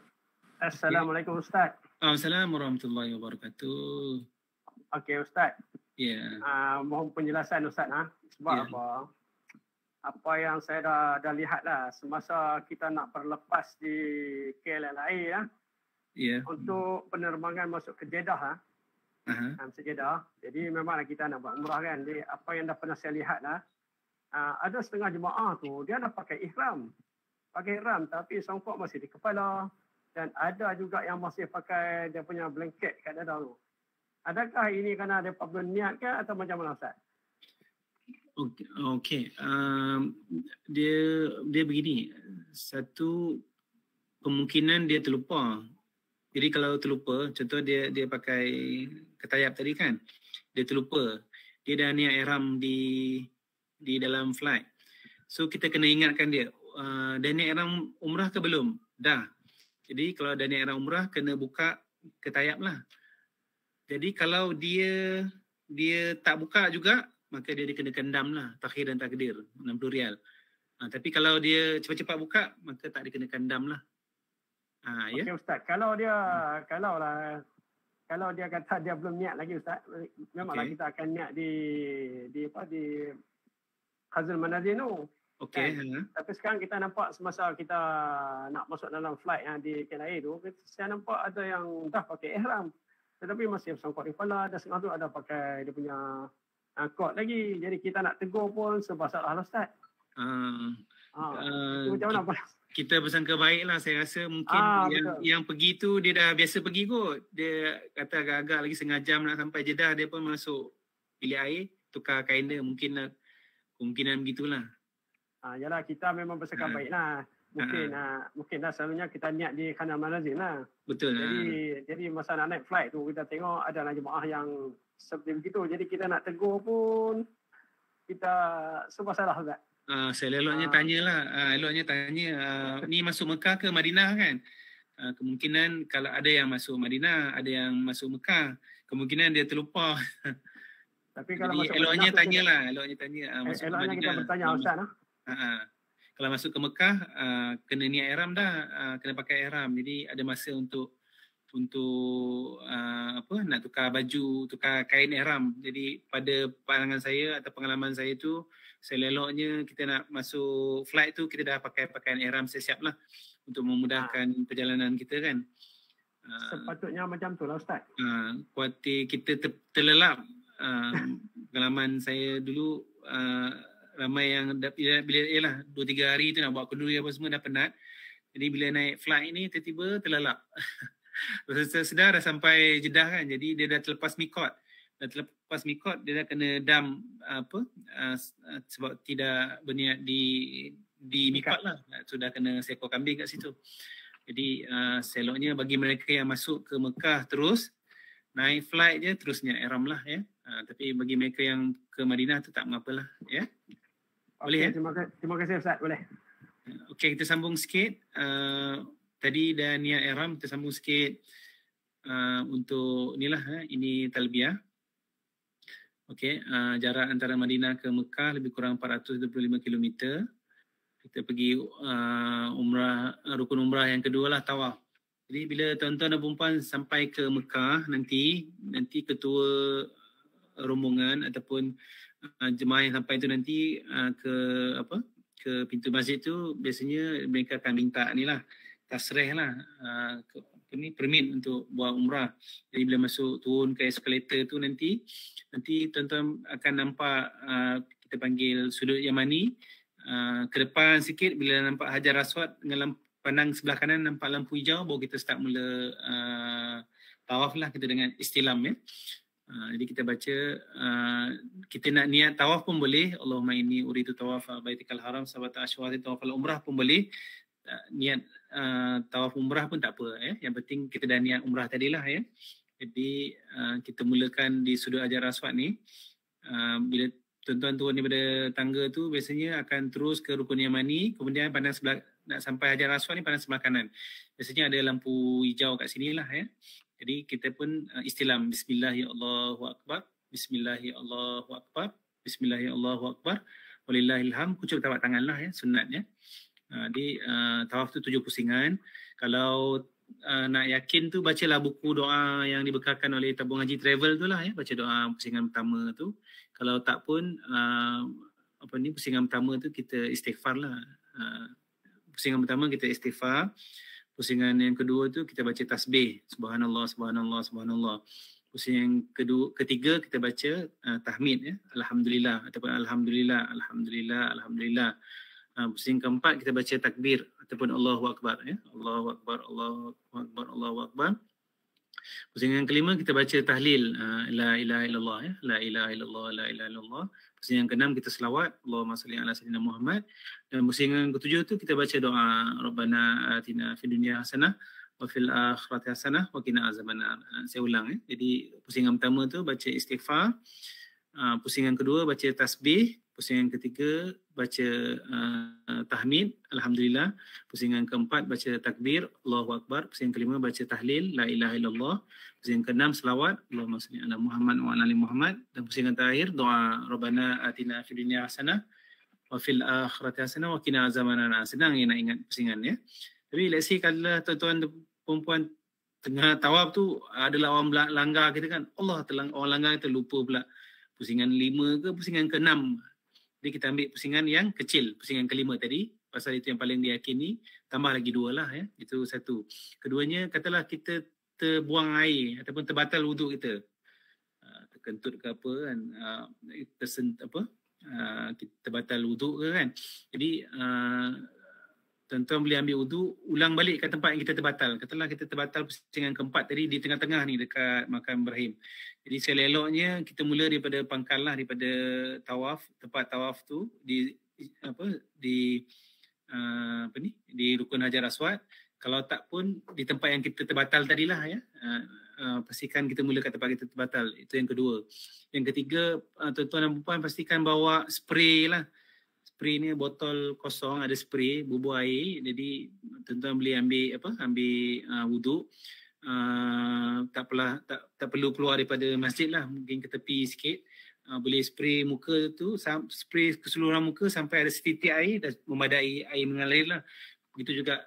Speaker 2: Assalamualaikum Ustaz.
Speaker 1: Assalamualaikum warahmatullahi wabarakatuh.
Speaker 2: Okey Ustaz.
Speaker 1: Ya.
Speaker 2: Mohon penjelasan Ustaz sebab apa yang saya dah lihat lah semasa kita nak berlepas di KLLA untuk penerbangan masuk ke Jeddah Jeddah. Jadi memanglah kita nak buat umrah kan. Jadi apa yang dah pernah saya lihat lah, ada setengah jemaah tu dia dah pakai ihram tapi songkok masih di kepala, dan ada juga yang masih pakai dia punya blanket kat dada tu. Adakah ini kerana dia berniat ke atau macam mana Ustaz?
Speaker 1: Okey. Dia begini. Satu kemungkinan dia terlupa. Jadi kalau terlupa, contoh dia pakai ketayap tadi kan, dia terlupa. Dia dah niat ihram di dalam flight. So kita kena ingatkan dia, dah niat ihram umrah ke belum? Dah. Jadi kalau dah niat ihram umrah, kena buka ketayap lah. Jadi kalau dia tak buka juga, maka dia kena kendam lah, takhir dan takdir, RM60. Tapi kalau dia cepat-cepat buka, maka tak dikena kendam lah.
Speaker 2: Okey Ustaz, kalau dia kata dia belum niat lagi Ustaz, memanglah kita akan niat di Khazul Manazil tu.
Speaker 1: Okey.
Speaker 2: Tapi sekarang kita nampak semasa kita nak masuk dalam flight di KLIA tu, saya nampak ada yang dah pakai ihram tetapi masih bersangkut di kepala, dan setengah tu ada pakai dia punya kot lagi. Jadi kita nak tegur pun sebab salah Ustaz. Macam mana pun?
Speaker 1: Kita bersangka baiklah, saya rasa mungkin yang pergi tu dia dah biasa pergi kot. Dia kata agak-agak lagi setengah jam nak sampai Jeddah, dia pun masuk bilik air, tukar kain dia. Kemungkinan begitulah.
Speaker 2: Yalah, kita memang bersangka baiklah. Mungkin dah selalunya kita niat di Khanal Manazil lah.
Speaker 1: Betul.
Speaker 2: Jadi masa nak naik flight tu kita tengok ada jemaah yang seperti begitu. Jadi kita nak tegur pun kita sebab salah Ustaz.
Speaker 1: Saya eloknya tanya, ni masuk Mekah ke Madinah kan? Kemungkinan kalau ada yang masuk Madinah, ada yang masuk Mekah, kemungkinan dia terlupa.
Speaker 2: Tapi kalau
Speaker 1: jadi
Speaker 2: masuk
Speaker 1: eloknya
Speaker 2: Madinah,
Speaker 1: tanyalah,
Speaker 2: eloknya kita bertanya Ustaz.
Speaker 1: Kalau masuk ke Mekah, kena niat ihram dah, kena pakai ihram. Jadi ada masa untuk nak tukar baju, tukar kain ihram. Jadi pada pandangan saya atau pengalaman saya tu, seleloknya kita nak masuk flight tu kita dah pakai pakaian ihram siap-siap lah untuk memudahkan perjalanan kita kan.
Speaker 2: Sepatutnya macam tu lah Ustaz.
Speaker 1: Kuatir kita terlelap. Pengalaman saya dulu, ramai yang bila 2-3 hari tu nak buat kenduri apa semua dah penat. Jadi bila naik flight ni tiba-tiba terlelap. Sedar dah sampai Jeddah kan. Jadi dia dah terlepas mikot. Dia dah kena dam sebab tidak berniat di mikot lah. Sudah kena seekor kambing kat situ. Jadi seloknya bagi mereka yang masuk ke Mekah terus naik flight je terusnya ihram lah ya. Tapi bagi mereka yang ke Madinah tu tak mengapalah ya. Boleh
Speaker 2: okay, ya? Terima kasih Ustaz, boleh.
Speaker 1: Okey, kita sambung sikit. Tadi dah niat ihram, kita sambung sikit untuk inilah ini talbiyah. Okey, jarak antara Madinah ke Mekah lebih kurang 425 km. Kita pergi rukun umrah yang kedua lah, tawaf. Jadi bila tuan-tuan dan puan sampai ke Mekah nanti ketua rombongan ataupun jemaah yang sampai tu nanti ke pintu masjid tu biasanya mereka akan minta tasrih lah, permit untuk buat umrah. Jadi bila masuk turun ke eskalator tu nanti tuan-tuan akan nampak kita panggil sudut Yamani, ke depan sikit bila nampak Hajar Aswad dengan pandang sebelah kanan nampak lampu hijau, baru kita start mula tawaf lah kita dengan istilam ya. Jadi kita baca, kita nak niat tawaf pun boleh, Allahumma inni uridu tawaf baitikal haram sabata asyawati tawafal umrah pun boleh. Niat tawaf umrah pun tak apa ya. Yang penting kita dah niat umrah tadilah ya. Jadi kita mulakan di sudut Hajar Aswad ni. Bila tuan-tuan turun daripada tangga tu biasanya akan terus ke Rukun Yamani, kemudian pandang sebelah, nak sampai Hajar Aswad ni pandang sebelah kanan. Biasanya ada lampu hijau kat sini lah ya. Jadi kita pun istilam Bismillahirrahmanirrahim, Bismillahirrahmanirrahim, Bismillahirrahmanirrahim, Walillahilham. Kucuk tapak tangan lah ya, sunat ya. Jadi tawaf tu 7 pusingan. Kalau nak yakin tu bacalah buku doa yang dibekalkan oleh Tabung Haji Travel tu lah ya. Baca doa pusingan pertama tu. Kalau tak pun pusingan pertama tu kita istighfar lah. Pusingan pertama kita istighfar. Pusingan yang kedua tu kita baca tasbih. Subhanallah, subhanallah, subhanallah. Pusingan yang ketiga kita baca tahmid ya. Alhamdulillah ataupun alhamdulillah, alhamdulillah, alhamdulillah. Pusingan keempat kita baca takbir ataupun Allahu Akbar ya. Allahu Akbar, Allahu Akbar, Allahu Akbar. Pusingan yang kelima kita baca tahlil, la ilaha illallah ya. La ilaha illallah, la ilaha illallah. Pusingan yang keenam kita selawat, Allahumma salli ala sayyidina Muhammad. Dan pusingan yang ketujuh tu kita baca doa Rabbana atina fid dunya hasanah wa fil akhirati hasanah wa qina azabannar. Saya ulang ya. Jadi pusingan pertama tu baca istighfar. Pusingan kedua baca tasbih. Pusingan ketiga baca tahmid, alhamdulillah. Pusingan keempat baca takbir, Allahu Akbar. Pusingan kelima baca tahlil, la ilaha illallah. Pusingan keenam selawat, Allahumma salli ala Muhammad wa ala ali Muhammad. Dan pusingan terakhir doa Rabbana atina fid dunya hasanah wa fil akhirati hasanah wa qina azabannar. Senang ya nak ingat pusingan ya. Tapi let's say kalau tuan-tuan perempuan tengah tawaf tu adalah orang langgar kita kan, orang langgar kita lupa pula pusingan 5 ke pusingan ke-6. Jadi kita ambil pusingan yang kecil, pusingan kelima tadi, pasal itu yang paling diyakini, tambah lagi 2 lah ya. Itu satu. Keduanya katalah kita terbuang air ataupun terbatal wuduk kita. kentut ke apa kan, kita batal wuduk ke kan. Jadi tuan-tuan boleh ambil wuduk, ulang balik ke tempat yang kita terbatal. Katalah kita terbatal pusingan keempat tadi di tengah-tengah ni dekat makam Ibrahim. Jadi seleloknya kita mula daripada pangkal lah, daripada tawaf, tempat tawaf tu di Rukun Hajar Aswad. Kalau tak pun di tempat yang kita terbatal tadilah ya. Pastikan kita mula kat tempat kita terbatal. Itu yang kedua. Yang ketiga, tuan-tuan dan puan pastikan bawa spray lah. Spray ni botol kosong, ada spray bubur air. Jadi tuan-tuan boleh ambil wuduk. Tak perlu keluar daripada masjid lah, mungkin ke tepi sikit. Boleh spray muka tu, spray keseluruhan muka sampai ada setitik air, dah memadai air mengalir lah. Begitu juga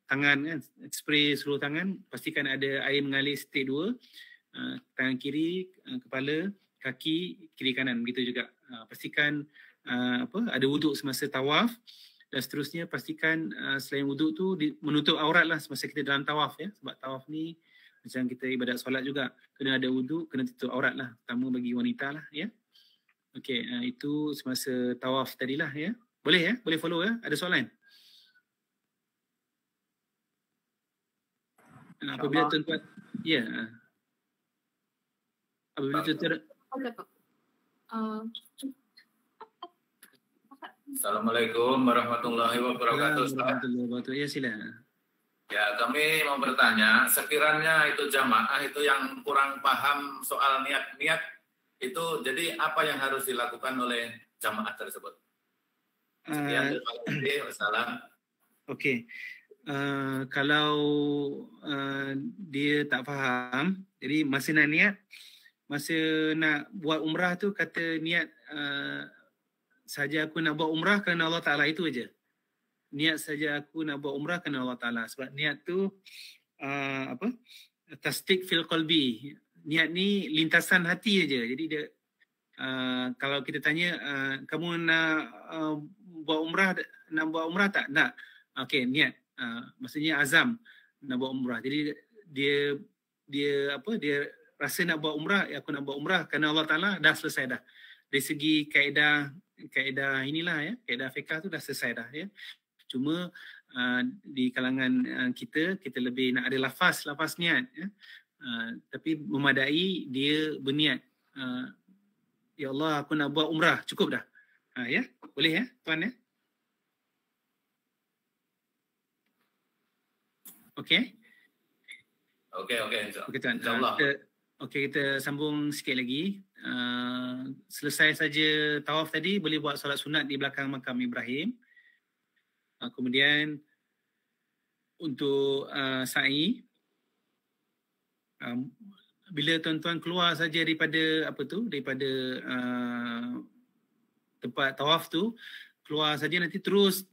Speaker 1: tangan kan, spray seluruh tangan, pastikan ada air mengalir setitik 2. Tangan kiri, kepala, kaki, kiri kanan, begitu juga. Pastikan ada wuduk semasa tawaf, dan seterusnya pastikan selain wuduk tu menutup aurat lah semasa kita dalam tawaf ya. Sebab tawaf ni macam kita ibadat solat juga, kena ada wuduk, kena tutup aurat lah, terutama bagi wanita lah ya. Okey, itu semasa tawaf tadilah ya. Boleh ya? Boleh follow ya? Ada soalan? Apabila tuan-tuan ya. Apabila tuan-tuan
Speaker 4: Assalamualaikum warahmatullahi wabarakatuh.
Speaker 1: Ya, sila.
Speaker 4: Ya, kami mau bertanya, sekiranya itu jamaah itu yang kurang paham soal niat-niat itu, jadi apa yang harus dilakukan oleh jamaah tersebut? Sekian, terima kasih. Wassalam.
Speaker 1: Okey. Kalau dia tak faham, jadi masa nak niat, masa nak buat umrah tu kata niat saja aku nak buat umrah kerana Allah Ta'ala, itu aja. Niat saja aku nak buat umrah kerana Allah Ta'ala. Sebab niat tu tasdik fil qalbi. Niat ni lintasan hati aja. Jadi dia kalau kita tanya kamu nak buat umrah tak? Nak. Okey, niat. Maksudnya azam nak buat umrah. Jadi dia rasa nak buat umrah, aku nak buat umrah kerana Allah Ta'ala, dah selesai dah. Dari segi kaedah inilah ya, kaedah fiqh tu dah selesai dah ya. Cuma di kalangan kita lebih nak ada lafaz niat ya. Tapi memadai dia berniat, ya Allah aku nak buat umrah, cukup dah. Ya, boleh ya tuan ya. Okey. Okey tuan. Okey, kita sambung sikit lagi. Selesai saja tawaf tadi, boleh buat solat sunat di belakang makam Ibrahim. Kemudian untuk sa'i, bila tuan-tuan keluar saja daripada tempat tawaf tu, keluar saja, nanti terus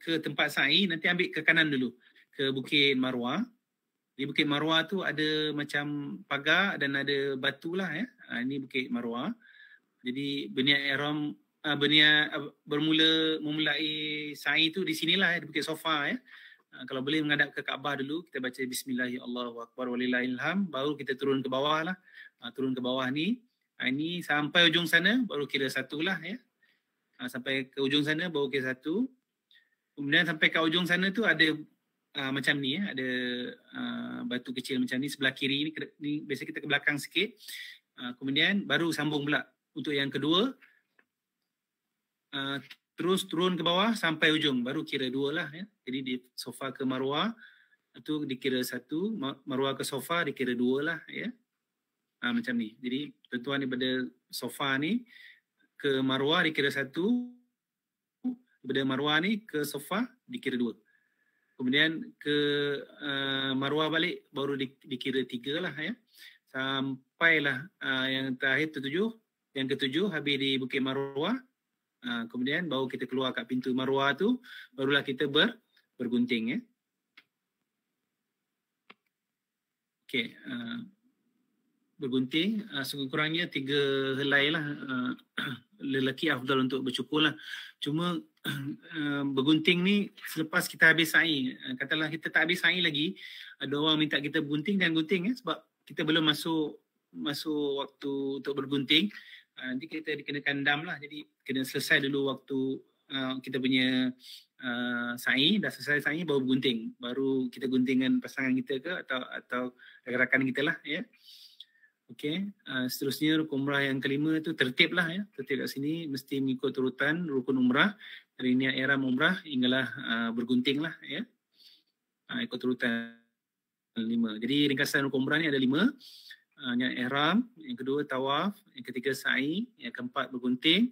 Speaker 1: ke tempat sa'i, nanti ambil ke kanan dulu ke Bukit Marwah. Di Bukit Marwah tu ada macam pagar dan ada batu lah ya. Ini Bukit Marwah. Jadi memulai sa'i tu di sinilah ya, di Bukit Sofa ya. Kalau boleh menghadap ke Kaabah dulu, kita baca bismillah Allahu akbar walillahilham, baru kita turun ke bawah lah. Turun ke bawah ni. Ini sampai ujung sana baru kira satu lah ya. Sampai ke ujung sana baru kira satu. Kemudian sampai ke ujung sana tu ada macam ni ya, ada batu kecil macam ni sebelah kiri ni biasa kita ke belakang sikit. Kemudian baru sambung pula untuk yang kedua, terus turun ke bawah sampai ujung baru kira 2 lah ya. Jadi di Sofa ke Marwah itu dikira 1, Marwah ke Sofa dikira 2 lah ya. Macam ni. Jadi tuan-tuan daripada Sofa ni ke Marwah dikira 1, daripada Marwah ni ke Sofa dikira 2. Kemudian ke Marwah balik baru dikira 3 lah ya. Sampailah yang terakhir yang ketujuh habis di Bukit Marwah. Kemudian baru kita keluar kat pintu Marwah tu, barulah kita bergunting ya. Okey, bergunting sekurang-kurangnya 3 helai lah. Lelaki afdal untuk bercukur lah. Cuma bergunting ni selepas kita habis sa'i. Katalah kita tak habis sa'i lagi, ada orang minta kita bergunting dan gunting ya, sebab kita belum masuk masuk waktu untuk bergunting, nanti kita kena kandam lah. Jadi kena selesai dulu waktu kita punya sa'i, dah selesai sa'i baru bergunting. Baru kita gunting dengan pasangan kita ke atau rakan-rakan kita lah ya. Okey, seterusnya rukun umrah yang kelima tu tertib lah ya. Tertib kat sini mesti mengikut urutan rukun umrah dari niat ihram umrah hinggalah bergunting lah ya. Ikut urutan 5. Jadi ringkasan rukun umrah ni ada 5. Niat ihram, yang kedua tawaf, yang ketiga sa'i, yang keempat bergunting,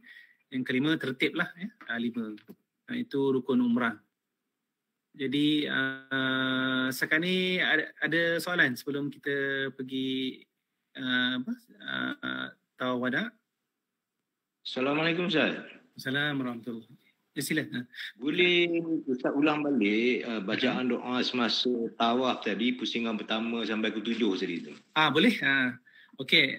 Speaker 1: yang kelima tertib lah ya. 5. Itu rukun umrah. Jadi sekarang ni ada soalan sebelum kita pergi tawaf wada.
Speaker 7: Assalamualaikum Ustaz.
Speaker 1: Assalamualaikum warahmatullahi wabarakatuh. Sila.
Speaker 7: Boleh Ustaz ulang balik bacaan doa semasa tawaf tadi, pusingan pertama sampai ke-7 tadi tu.
Speaker 1: Boleh. Okey,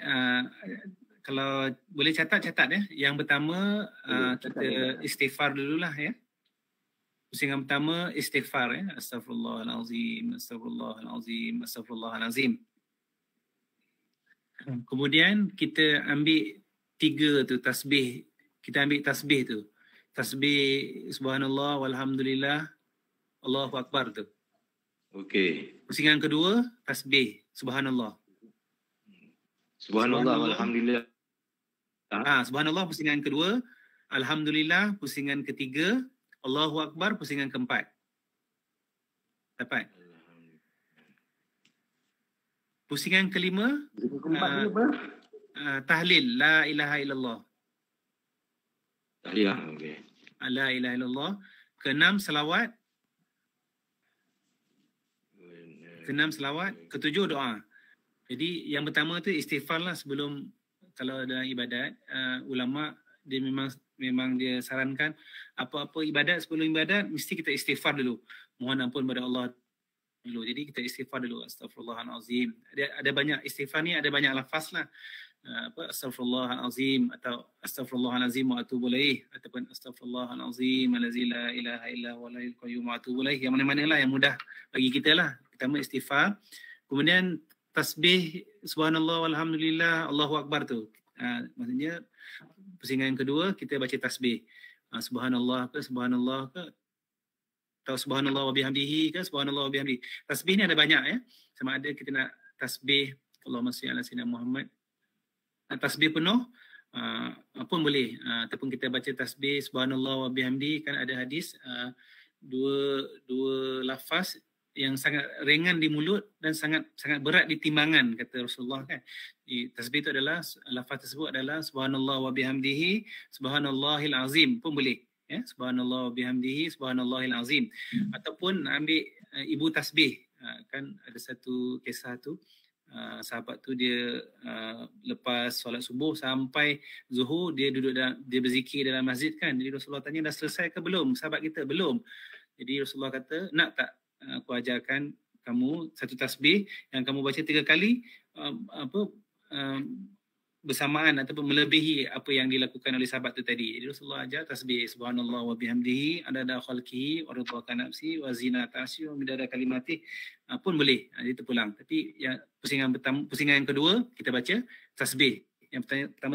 Speaker 1: kalau boleh catat ya. Yang pertama kita istighfar dululah ya. Pusingan pertama istighfar ya. Astaghfirullahalazim, astaghfirullahalazim, astaghfirullahalazim. Kemudian kita ambil 3 tu tasbih. Kita ambil tasbih tu. Tasbih subhanallah walhamdulillah Allahu akbar tu.
Speaker 7: Okey.
Speaker 1: Pusingan kedua tasbih subhanallah.
Speaker 7: Subhanallah walhamdulillah.
Speaker 1: Subhanallah pusingan kedua, alhamdulillah pusingan ketiga, Allahu akbar pusingan keempat. Dapat? Pusingan kelima tahlil la ilaha illallah.
Speaker 7: Tahlil okey.
Speaker 1: La ilaha illallah. Keenam selawat. Keenam selawat, ketujuh doa. Jadi yang pertama tu istighfar lah sebelum, kalau dalam ibadat ulama dia memang dia sarankan apa-apa ibadat, sebelum ibadat mesti kita istighfar dulu. Mohon ampun pada Allah dulu. Jadi kita istighfar dulu. Astaghfirullahalazim. Ada banyak istighfar ni, ada banyak lafaz lah. Astaghfirullahalazim atau astaghfirullahalazim wa atubu ilaih, ataupun astaghfirullahalazim allazi la ilaha illa huwal hayyul qayyum wa atubu ilaih. Yang mana-mana lah yang mudah bagi kita lah. Pertama istighfar, kemudian tasbih subhanallah walhamdulillah Allahu akbar tu. Maksudnya pusingan kedua kita baca tasbih. Subhanallah ke atau subhanallah wa bihamdihi ke subhanallah wa bihamdihi. Tasbih ni ada banyak ya. Sama ada kita nak tasbih Allahumma shalli ala sayyidina Muhammad, tasbih penuh pun boleh, ataupun kita baca tasbih subhanallah wa bihamdi. Kan ada hadis dua lafaz yang sangat ringan di mulut dan sangat berat di timbangan, kata Rasulullah kan. Tasbih itu adalah, lafaz tersebut adalah subhanallah wa bihamdihi subhanallahil azim pun boleh ya. Subhanallah wa bihamdihi subhanallahil azim. Ataupun ambil ibu tasbih. Kan ada satu kisah tu, sahabat tu dia lepas solat subuh sampai zuhur dia duduk dia berzikir dalam masjid kan. Jadi Rasulullah tanya, dah selesai ke belum sahabat kita? Belum. Jadi Rasulullah kata, nak tak aku ajarkan kamu satu tasbih yang kamu baca 3 kali bersamaan ataupun melebihi apa yang dilakukan oleh sahabat tu tadi. Jadi Rasulullah ajar tasbih subhanallah wa bihamdihi adada khalqihi wa ridha nafsi wa zinata arsy wa midada kalimati pun boleh. Jadi terpulang. Tapi yang pusingan yang kedua kita baca tasbih. Yang pertama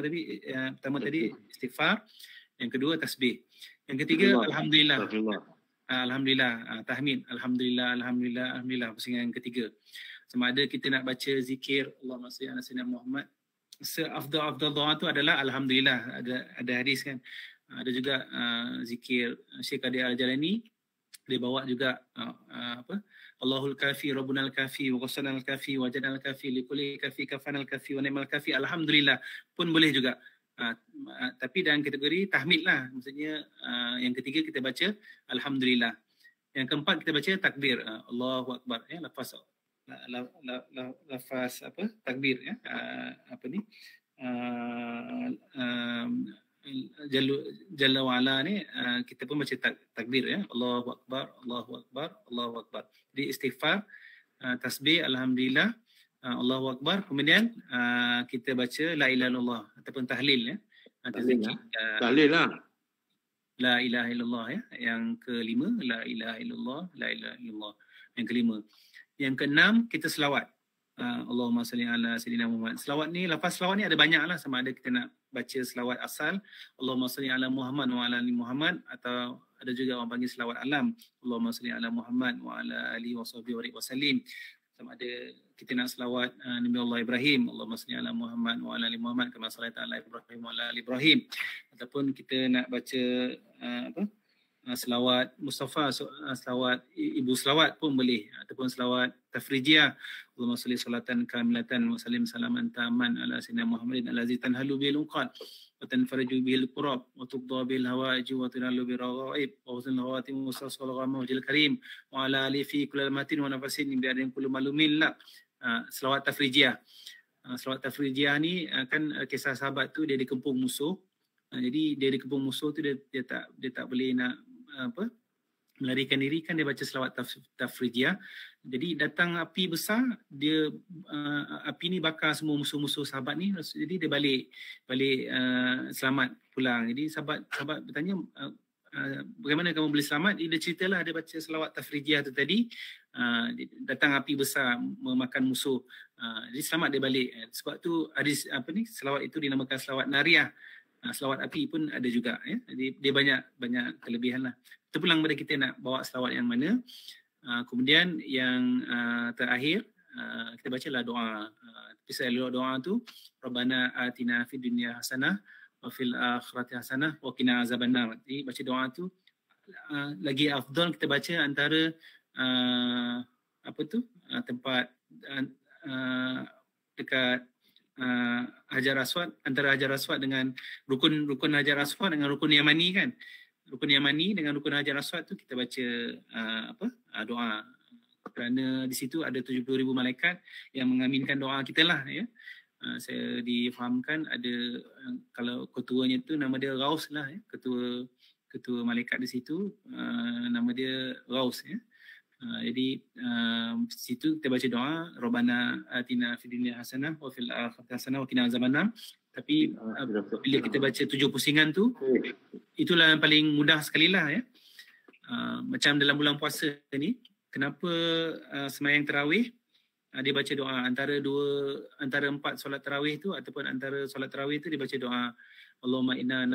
Speaker 1: tadi istighfar, yang kedua tasbih. Yang ketiga alhamdulillah. Alhamdulillah, tahmid, alhamdulillah pusingan yang ketiga. Sama ada kita nak baca zikir Allahumma shalli ala sayyidina Muhammad, seafdal doa tu adalah alhamdulillah. Ada hadis kan. Ada juga zikir Syekh Qadir Al-Jalani, dia bawa juga Allahul kafi rabbunal kafi wa qasanal kafi wa jadal kafi likulli kafi kafanal kafi wa ni'mal kafi, alhamdulillah pun boleh juga. Tapi dalam kategori tahmid lah, maksudnya yang ketiga kita baca alhamdulillah, yang keempat kita baca takbir, Allahu akbar ya, lafaz takbir ya, Jalla wa ala ni kita pun baca takbir ya, Allahu akbar, Allahu akbar, Allahu akbar. Jadi istighfar, tasbih, alhamdulillah, Allahu akbar, kemudian kita baca la ilaha illallah ataupun tahlil ya.
Speaker 7: Tahlil lah.
Speaker 1: La ilaha illallah ya. Yang kelima la ilaha illallah, la ilaha illallah. Yang kelima. Yang keenam kita selawat. Allahumma salli ala sayyidina Muhammad. Selawat ni, lafaz selawat ni ada banyak lah, sama ada kita nak baca selawat asal Allahumma salli ala Muhammad wa ala ali Muhammad, atau ada juga orang panggil selawat alam Allahumma salli ala Muhammad wa ala alihi wa sahbihi wa sallim. Sama ada kita nak selawat Nabi Allah Ibrahim, Allahumma salli ala Muhammad wa ala ali Muhammad kama sallaita ala Ibrahim wa ala ali Ibrahim, ataupun kita nak baca selawat Mustafa, selawat ibu selawat pun boleh, ataupun selawat tafrijiyah Allahumma salli salatan kamilatan wa sallim salaman taman ala sayyidina Muhammadin allazi tanhalu bil uqad wa tanfariju bil qurab wa tuqda bil hawaij wa tunalu bil raghaib wa husnul khawatim wa sallallahu alaihi karim wa ala ali fi kulli matin wa nafasin bi adin kullu malumin la. Selawat tafrijiyah. Selawat tafrijiyah ni kan kisah sahabat tu dia dikepung musuh. Jadi dia dikepung musuh tu dia tak boleh nak melarikan diri, kan dia baca selawat tafrijiyah. Jadi datang api besar, dia api ni bakar semua musuh-musuh sahabat ni, jadi dia balik selamat pulang. Jadi sahabat bertanya, bagaimana kamu boleh selamat? Dia ceritalah dia baca selawat tafrijiyah tu tadi, datang api besar memakan musuh, jadi selamat dia balik. Sebab tu hadis selawat itu dinamakan selawat nariyah. Selawat api pun ada juga, ya. Jadi dia banyak kelebihan lah. Terpulang pada kita nak bawa selawat yang mana. Kemudian yang terakhir kita bacalah doa. Tapi doa tu Rabbana atina fid dunya hasanah wa fil akhirati hasanah wa qina azabannar. Jadi baca doa tu lagi afdal kita baca antara tempat dekat Hajar Aswad, antara Hajar Aswad dengan rukun Hajar Aswad dengan rukun Yamani kan. Rukun Yamani dengan rukun Hajar Aswad tu kita baca doa. Kerana di situ ada 70,000 malaikat yang mengaminkan doa kita lah, ya. Saya difahamkan ada kalau ketuanya tu nama dia Ghaus lah, ya. Ketua malaikat di situ nama dia Ghaus, ya. Jadi situ kita baca doa Rabbana atina fid dunya hasanah wa fil akhirati hasanah wa qina azabannar. Tapi bila kita baca 7 pusingan tu, itulah yang paling mudah sekali lah, ya. Macam dalam bulan puasa ni, kenapa sembahyang tarawih dia baca doa antara 4 solat tarawih tu, ataupun antara solat tarawih tu dia baca doa Allahumma inna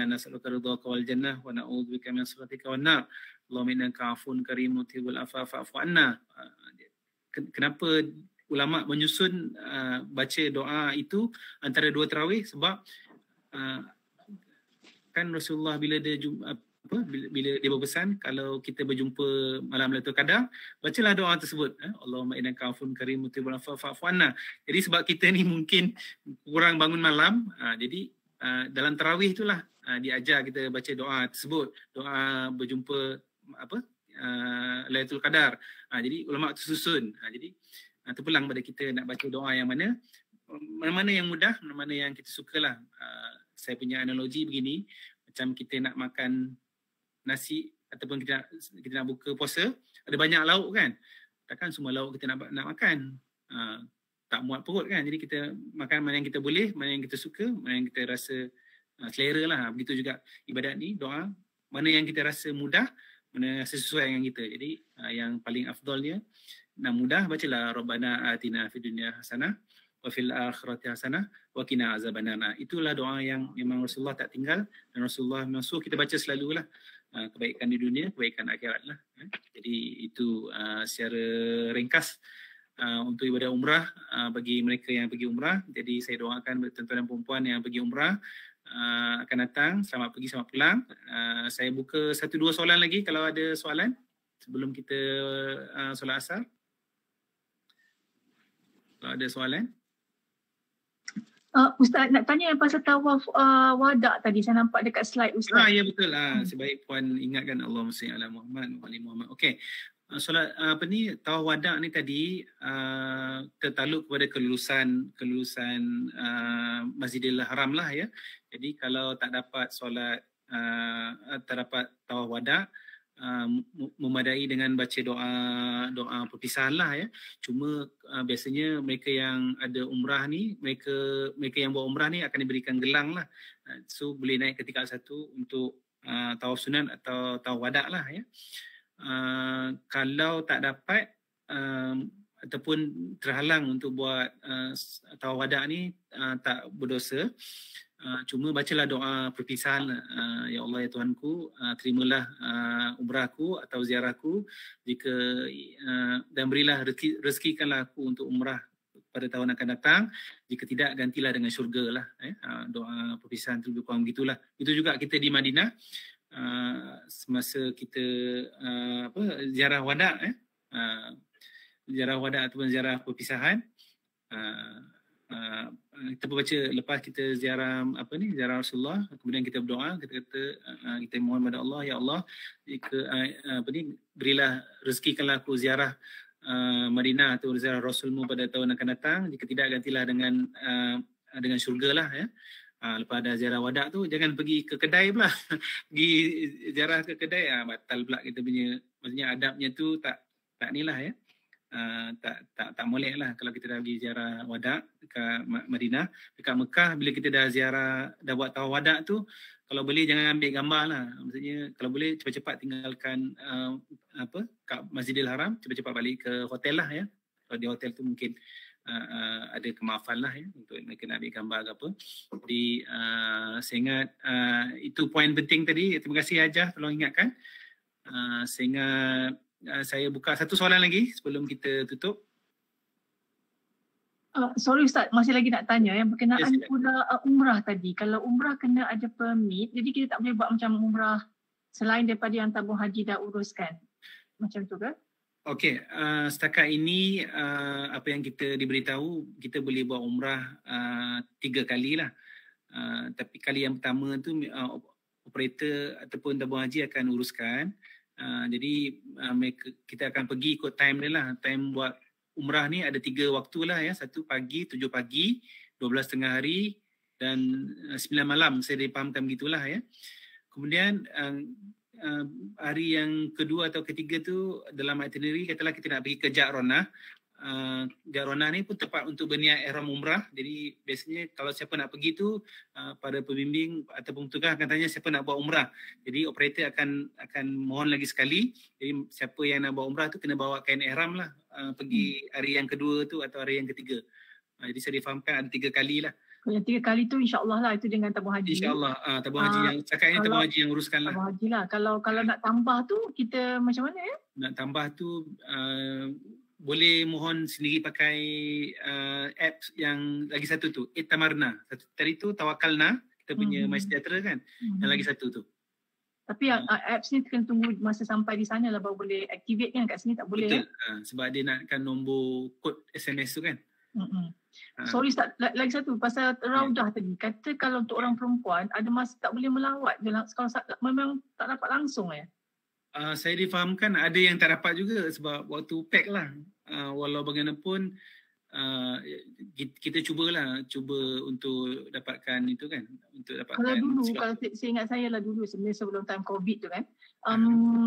Speaker 1: nas'aluka ridhaka wal jannah wa na'udzubika min sakhatika wan nar. Allahumma innaka 'afuwun karimun tuhibbul afwa fa'fu anna. Kenapa ulama menyusun baca doa itu antara 2 tarawih? Sebab kan Rasulullah bila dia berpesan kalau kita berjumpa malam Lailatul Qadar, bacalah doa tersebut, Allahumma innaka 'afuwun karimun tuhibbul afwa fa'fu anna. Jadi sebab kita ni mungkin kurang bangun malam, jadi dalam tarawih itulah diajar kita baca doa tersebut, doa berjumpa Lailatul Qadar. Jadi ulama tu susun. Jadi terpulang pada kita nak baca doa yang mana yang mudah, mana yang kita sukalah. Saya punya analogi begini, macam kita nak makan nasi ataupun kita nak buka puasa, ada banyak lauk kan. Takkan semua lauk kita nak makan. Tak muat perut kan. Jadi kita makan mana yang kita boleh, mana yang kita suka, mana yang kita rasa selera lah. Begitu juga ibadat ni, doa, mana yang kita rasa mudah, mana yang rasa sesuai dengan kita. Jadi yang paling afdalnya nak mudah, bacalah Rabbana atina fid dunya hasanah wa fil akhirati hasanah wa qina azabannar. Itulah doa yang memang Rasulullah tak tinggal, dan Rasulullah memang suruh kita baca selalulah. Kebaikan di dunia, kebaikan akhirat lah. Jadi itu secara ringkas untuk ibadah umrah bagi mereka yang pergi umrah. Jadi saya doakan tuan-tuan dan puan yang pergi umrah akan datang, selamat pergi, selamat pulang. Saya buka 1-2 soalan lagi kalau ada soalan sebelum kita solat asar. Kalau ada soalan.
Speaker 5: Ustaz, nak tanya pasal tawaf wada' tadi, saya nampak dekat slide Ustaz.
Speaker 1: Ya betul lah. Sebaik puan ingatkan Allahumma salli ala Muhammad wa ali Muhammad. Okey. Solat tawaf wada' ni tadi tertaluk kepada kelulusan Masjidil Haram lah, ya. Jadi kalau tak dapat solat tak dapat tawaf wada', memadai dengan baca doa perpisahan lah, ya. Cuma biasanya mereka yang ada umrah ni, mereka yang buat umrah ni akan diberikan gelang lah, so boleh naik ke tingkat 1 untuk tawaf sunat atau tawaf wada' lah, ya. Kalau tak dapat, ataupun terhalang untuk buat tawaf wada' ni tak berdosa. Cuma bacalah doa perpisahan, ya Allah ya Tuhanku, terimalah umrahku atau ziarahku jika dan berilah rezekikanlah aku untuk umrah pada tahun akan datang, jika tidak gantilah dengan syurga lah. Doa perpisahan tu lebih kurang begitulah. Itu juga kita di Madinah semasa kita ziarah wada', ziarah wada' ataupun ziarah perpisahan, kita baca lepas kita ziarah ziarah Rasulullah, kemudian kita berdoa, kita kata kita mohon kepada Allah, ya Allah, jika berilah rezekikanlah aku ziarah Madinah atau ziarah Rasulmu pada tahun akan datang, jika tidak gantilah dengan syurgalah ya. Lepas ada ziarah wada' tu jangan pergi ke kedai pula. Pergi ziarah ke kedai batal pula kita punya, maksudnya adabnya tu tak nilah ya. Tak molek lah kalau kita dah pergi ziarah wada' dekat Madinah. Dekat Mekah bila kita dah ziarah, dah buat tawaf wada' tu, kalau boleh jangan ambil gambar lah. Maksudnya kalau boleh cepat-cepat tinggalkan kat Masjidil Haram, cepat-cepat balik ke hotel lah ya. Kalau di hotel tu mungkin ada kemaafan lah ya untuk mereka nak ambil gambar ke apa. Jadi saya ingat itu poin penting tadi. Terima kasih Hajah tolong ingatkan. Saya ingat saya buka satu soalan lagi sebelum kita tutup.
Speaker 5: Sorry Ustaz, masih lagi nak tanya yang berkenaan pula umrah tadi. Kalau umrah kena ada permit, jadi kita tak boleh buat macam umrah selain daripada yang tabung haji dah uruskan. Macam tu ke?
Speaker 1: Okey, setakat ini apa yang kita diberitahu, kita boleh buat umrah 3 kali lah. Tapi kali yang pertama tu operator ataupun tabung haji akan uruskan. Jadi kita akan pergi ikut time dia lah. Time buat umrah ni ada 3 waktu lah ya. 1 pagi, 7 pagi, 12 tengah hari dan 9 malam. Saya dipahamkan begitulah ya. Kemudian hari yang kedua atau ketiga tu dalam itinerary katalah kita nak pergi ke Ja'ronah. Ja'ronah ni pun tepat untuk berniat ihram umrah. Jadi biasanya kalau siapa nak pergi tu pada pembimbing ataupun petugas akan tanya siapa nak buat umrah. Jadi operator akan mohon lagi sekali. Jadi siapa yang nak buat umrah tu kena bawa kain ihram lah pergi hari yang kedua tu atau hari yang ketiga. Jadi saya difahamkan ada 3 kali lah.
Speaker 5: Yang 3 kali tu insya-Allah lah itu dengan tabung haji.
Speaker 1: InsyaAllah tabung haji yang cakap ini tabung haji yang uruskan lah.
Speaker 5: Tabung haji lah. Kalau nak tambah tu kita macam mana ya?
Speaker 1: Nak tambah tu boleh mohon sendiri pakai apps yang lagi satu tu, Tamarna. Tadi tu Tawakalna, kita punya MySejahtera kan. Yang lagi satu tu.
Speaker 5: Tapi apps ni kena tunggu masa sampai di sana lah baru boleh activate kan, kat sini tak boleh.
Speaker 1: Betul. Sebab dia nakkan nombor kod SMS tu kan.
Speaker 5: Sorry Ustaz, lagi satu pasal raudah tadi. Kata kalau untuk orang perempuan ada masa tak boleh melawat je lah. Kalau memang tak dapat langsung ya?
Speaker 1: Saya difahamkan ada yang tak dapat juga sebab waktu pack lah. Walau bagaimanapun kita cuba untuk dapatkan itu kan, untuk dapatkan.
Speaker 5: Kalau dulu, kalau saya ingat saya lah dulu sebenarnya sebelum time COVID tu kan,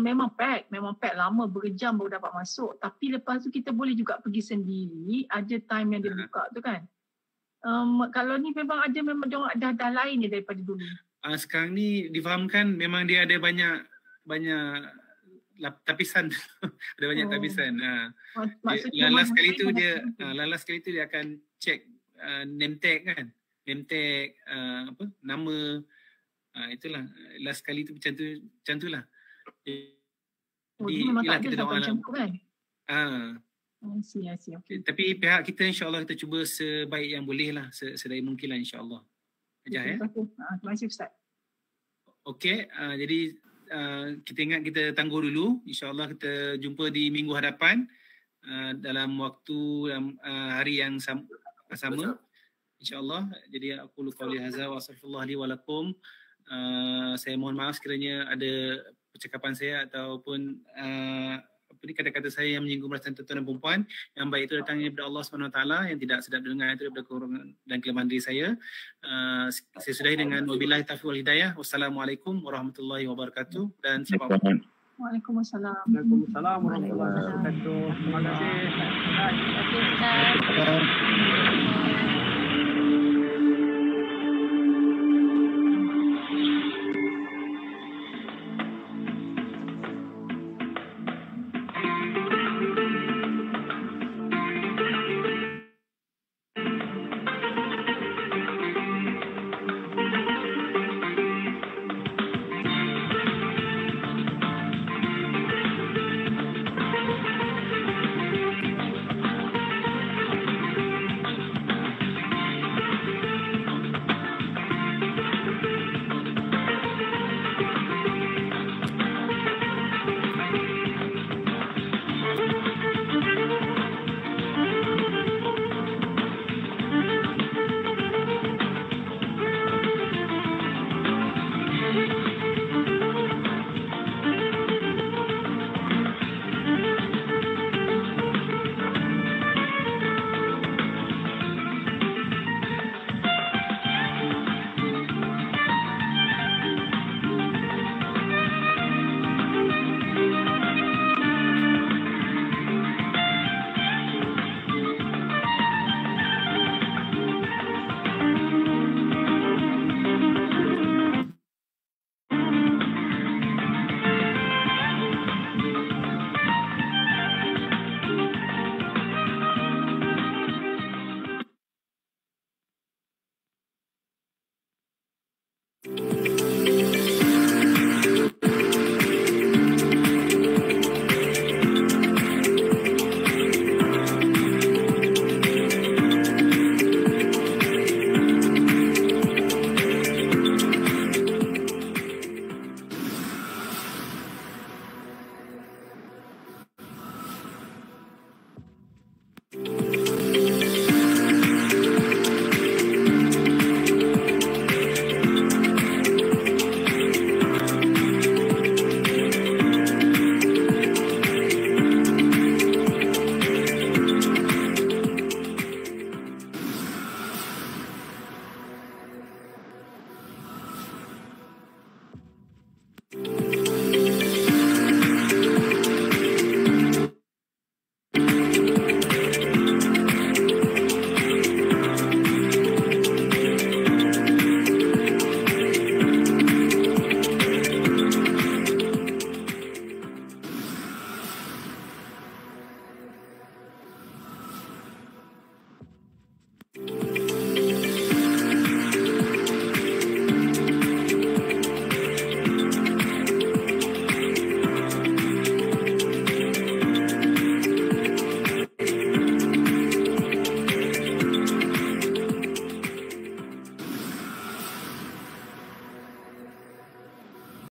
Speaker 5: memang pack lama berjam baru dapat masuk. Tapi lepas tu kita boleh juga pergi sendiri, ada time yang dia buka tu kan. Kalau ni memang diorang dah lain je daripada dulu.
Speaker 1: Sekarang ni difahamkan memang dia ada banyak tapisan. Ada banyak tapisan. Last kali tu dia akan check name tag kan. Name tag nama, itulah last kali tu macam tu lah. Jadi kita dah macam tu kan. Okay. Tapi pihak kita insya-Allah kita cuba sebaik yang boleh lah, sedaya mungkin lah insya-Allah.
Speaker 5: Terima kasih Ustaz.
Speaker 1: Okey, jadi kita ingat kita tangguh dulu. InsyaAllah kita jumpa di minggu hadapan dalam waktu hari yang sama. InsyaAllah. Jadi aku qauli hadza wa astaghfirullah li wa lakum. Saya mohon maaf sekiranya ada percakapan saya ataupun kata-kata saya yang menyinggung perasaan tuan dan perempuan. Yang baik itu datangnya daripada Allah SWT, yang tidak sedap dengar itu daripada kekurangan dan kelemahan diri saya. Saya sudahi dengan wabillahi taufiq wal hidayah. Wassalamualaikum warahmatullahi wabarakatuh dan selamat.
Speaker 5: Waalaikumsalam.
Speaker 2: Waalaikumsalam warahmatullahi wabarakatuh. Terima kasih.
Speaker 3: Terima kasih.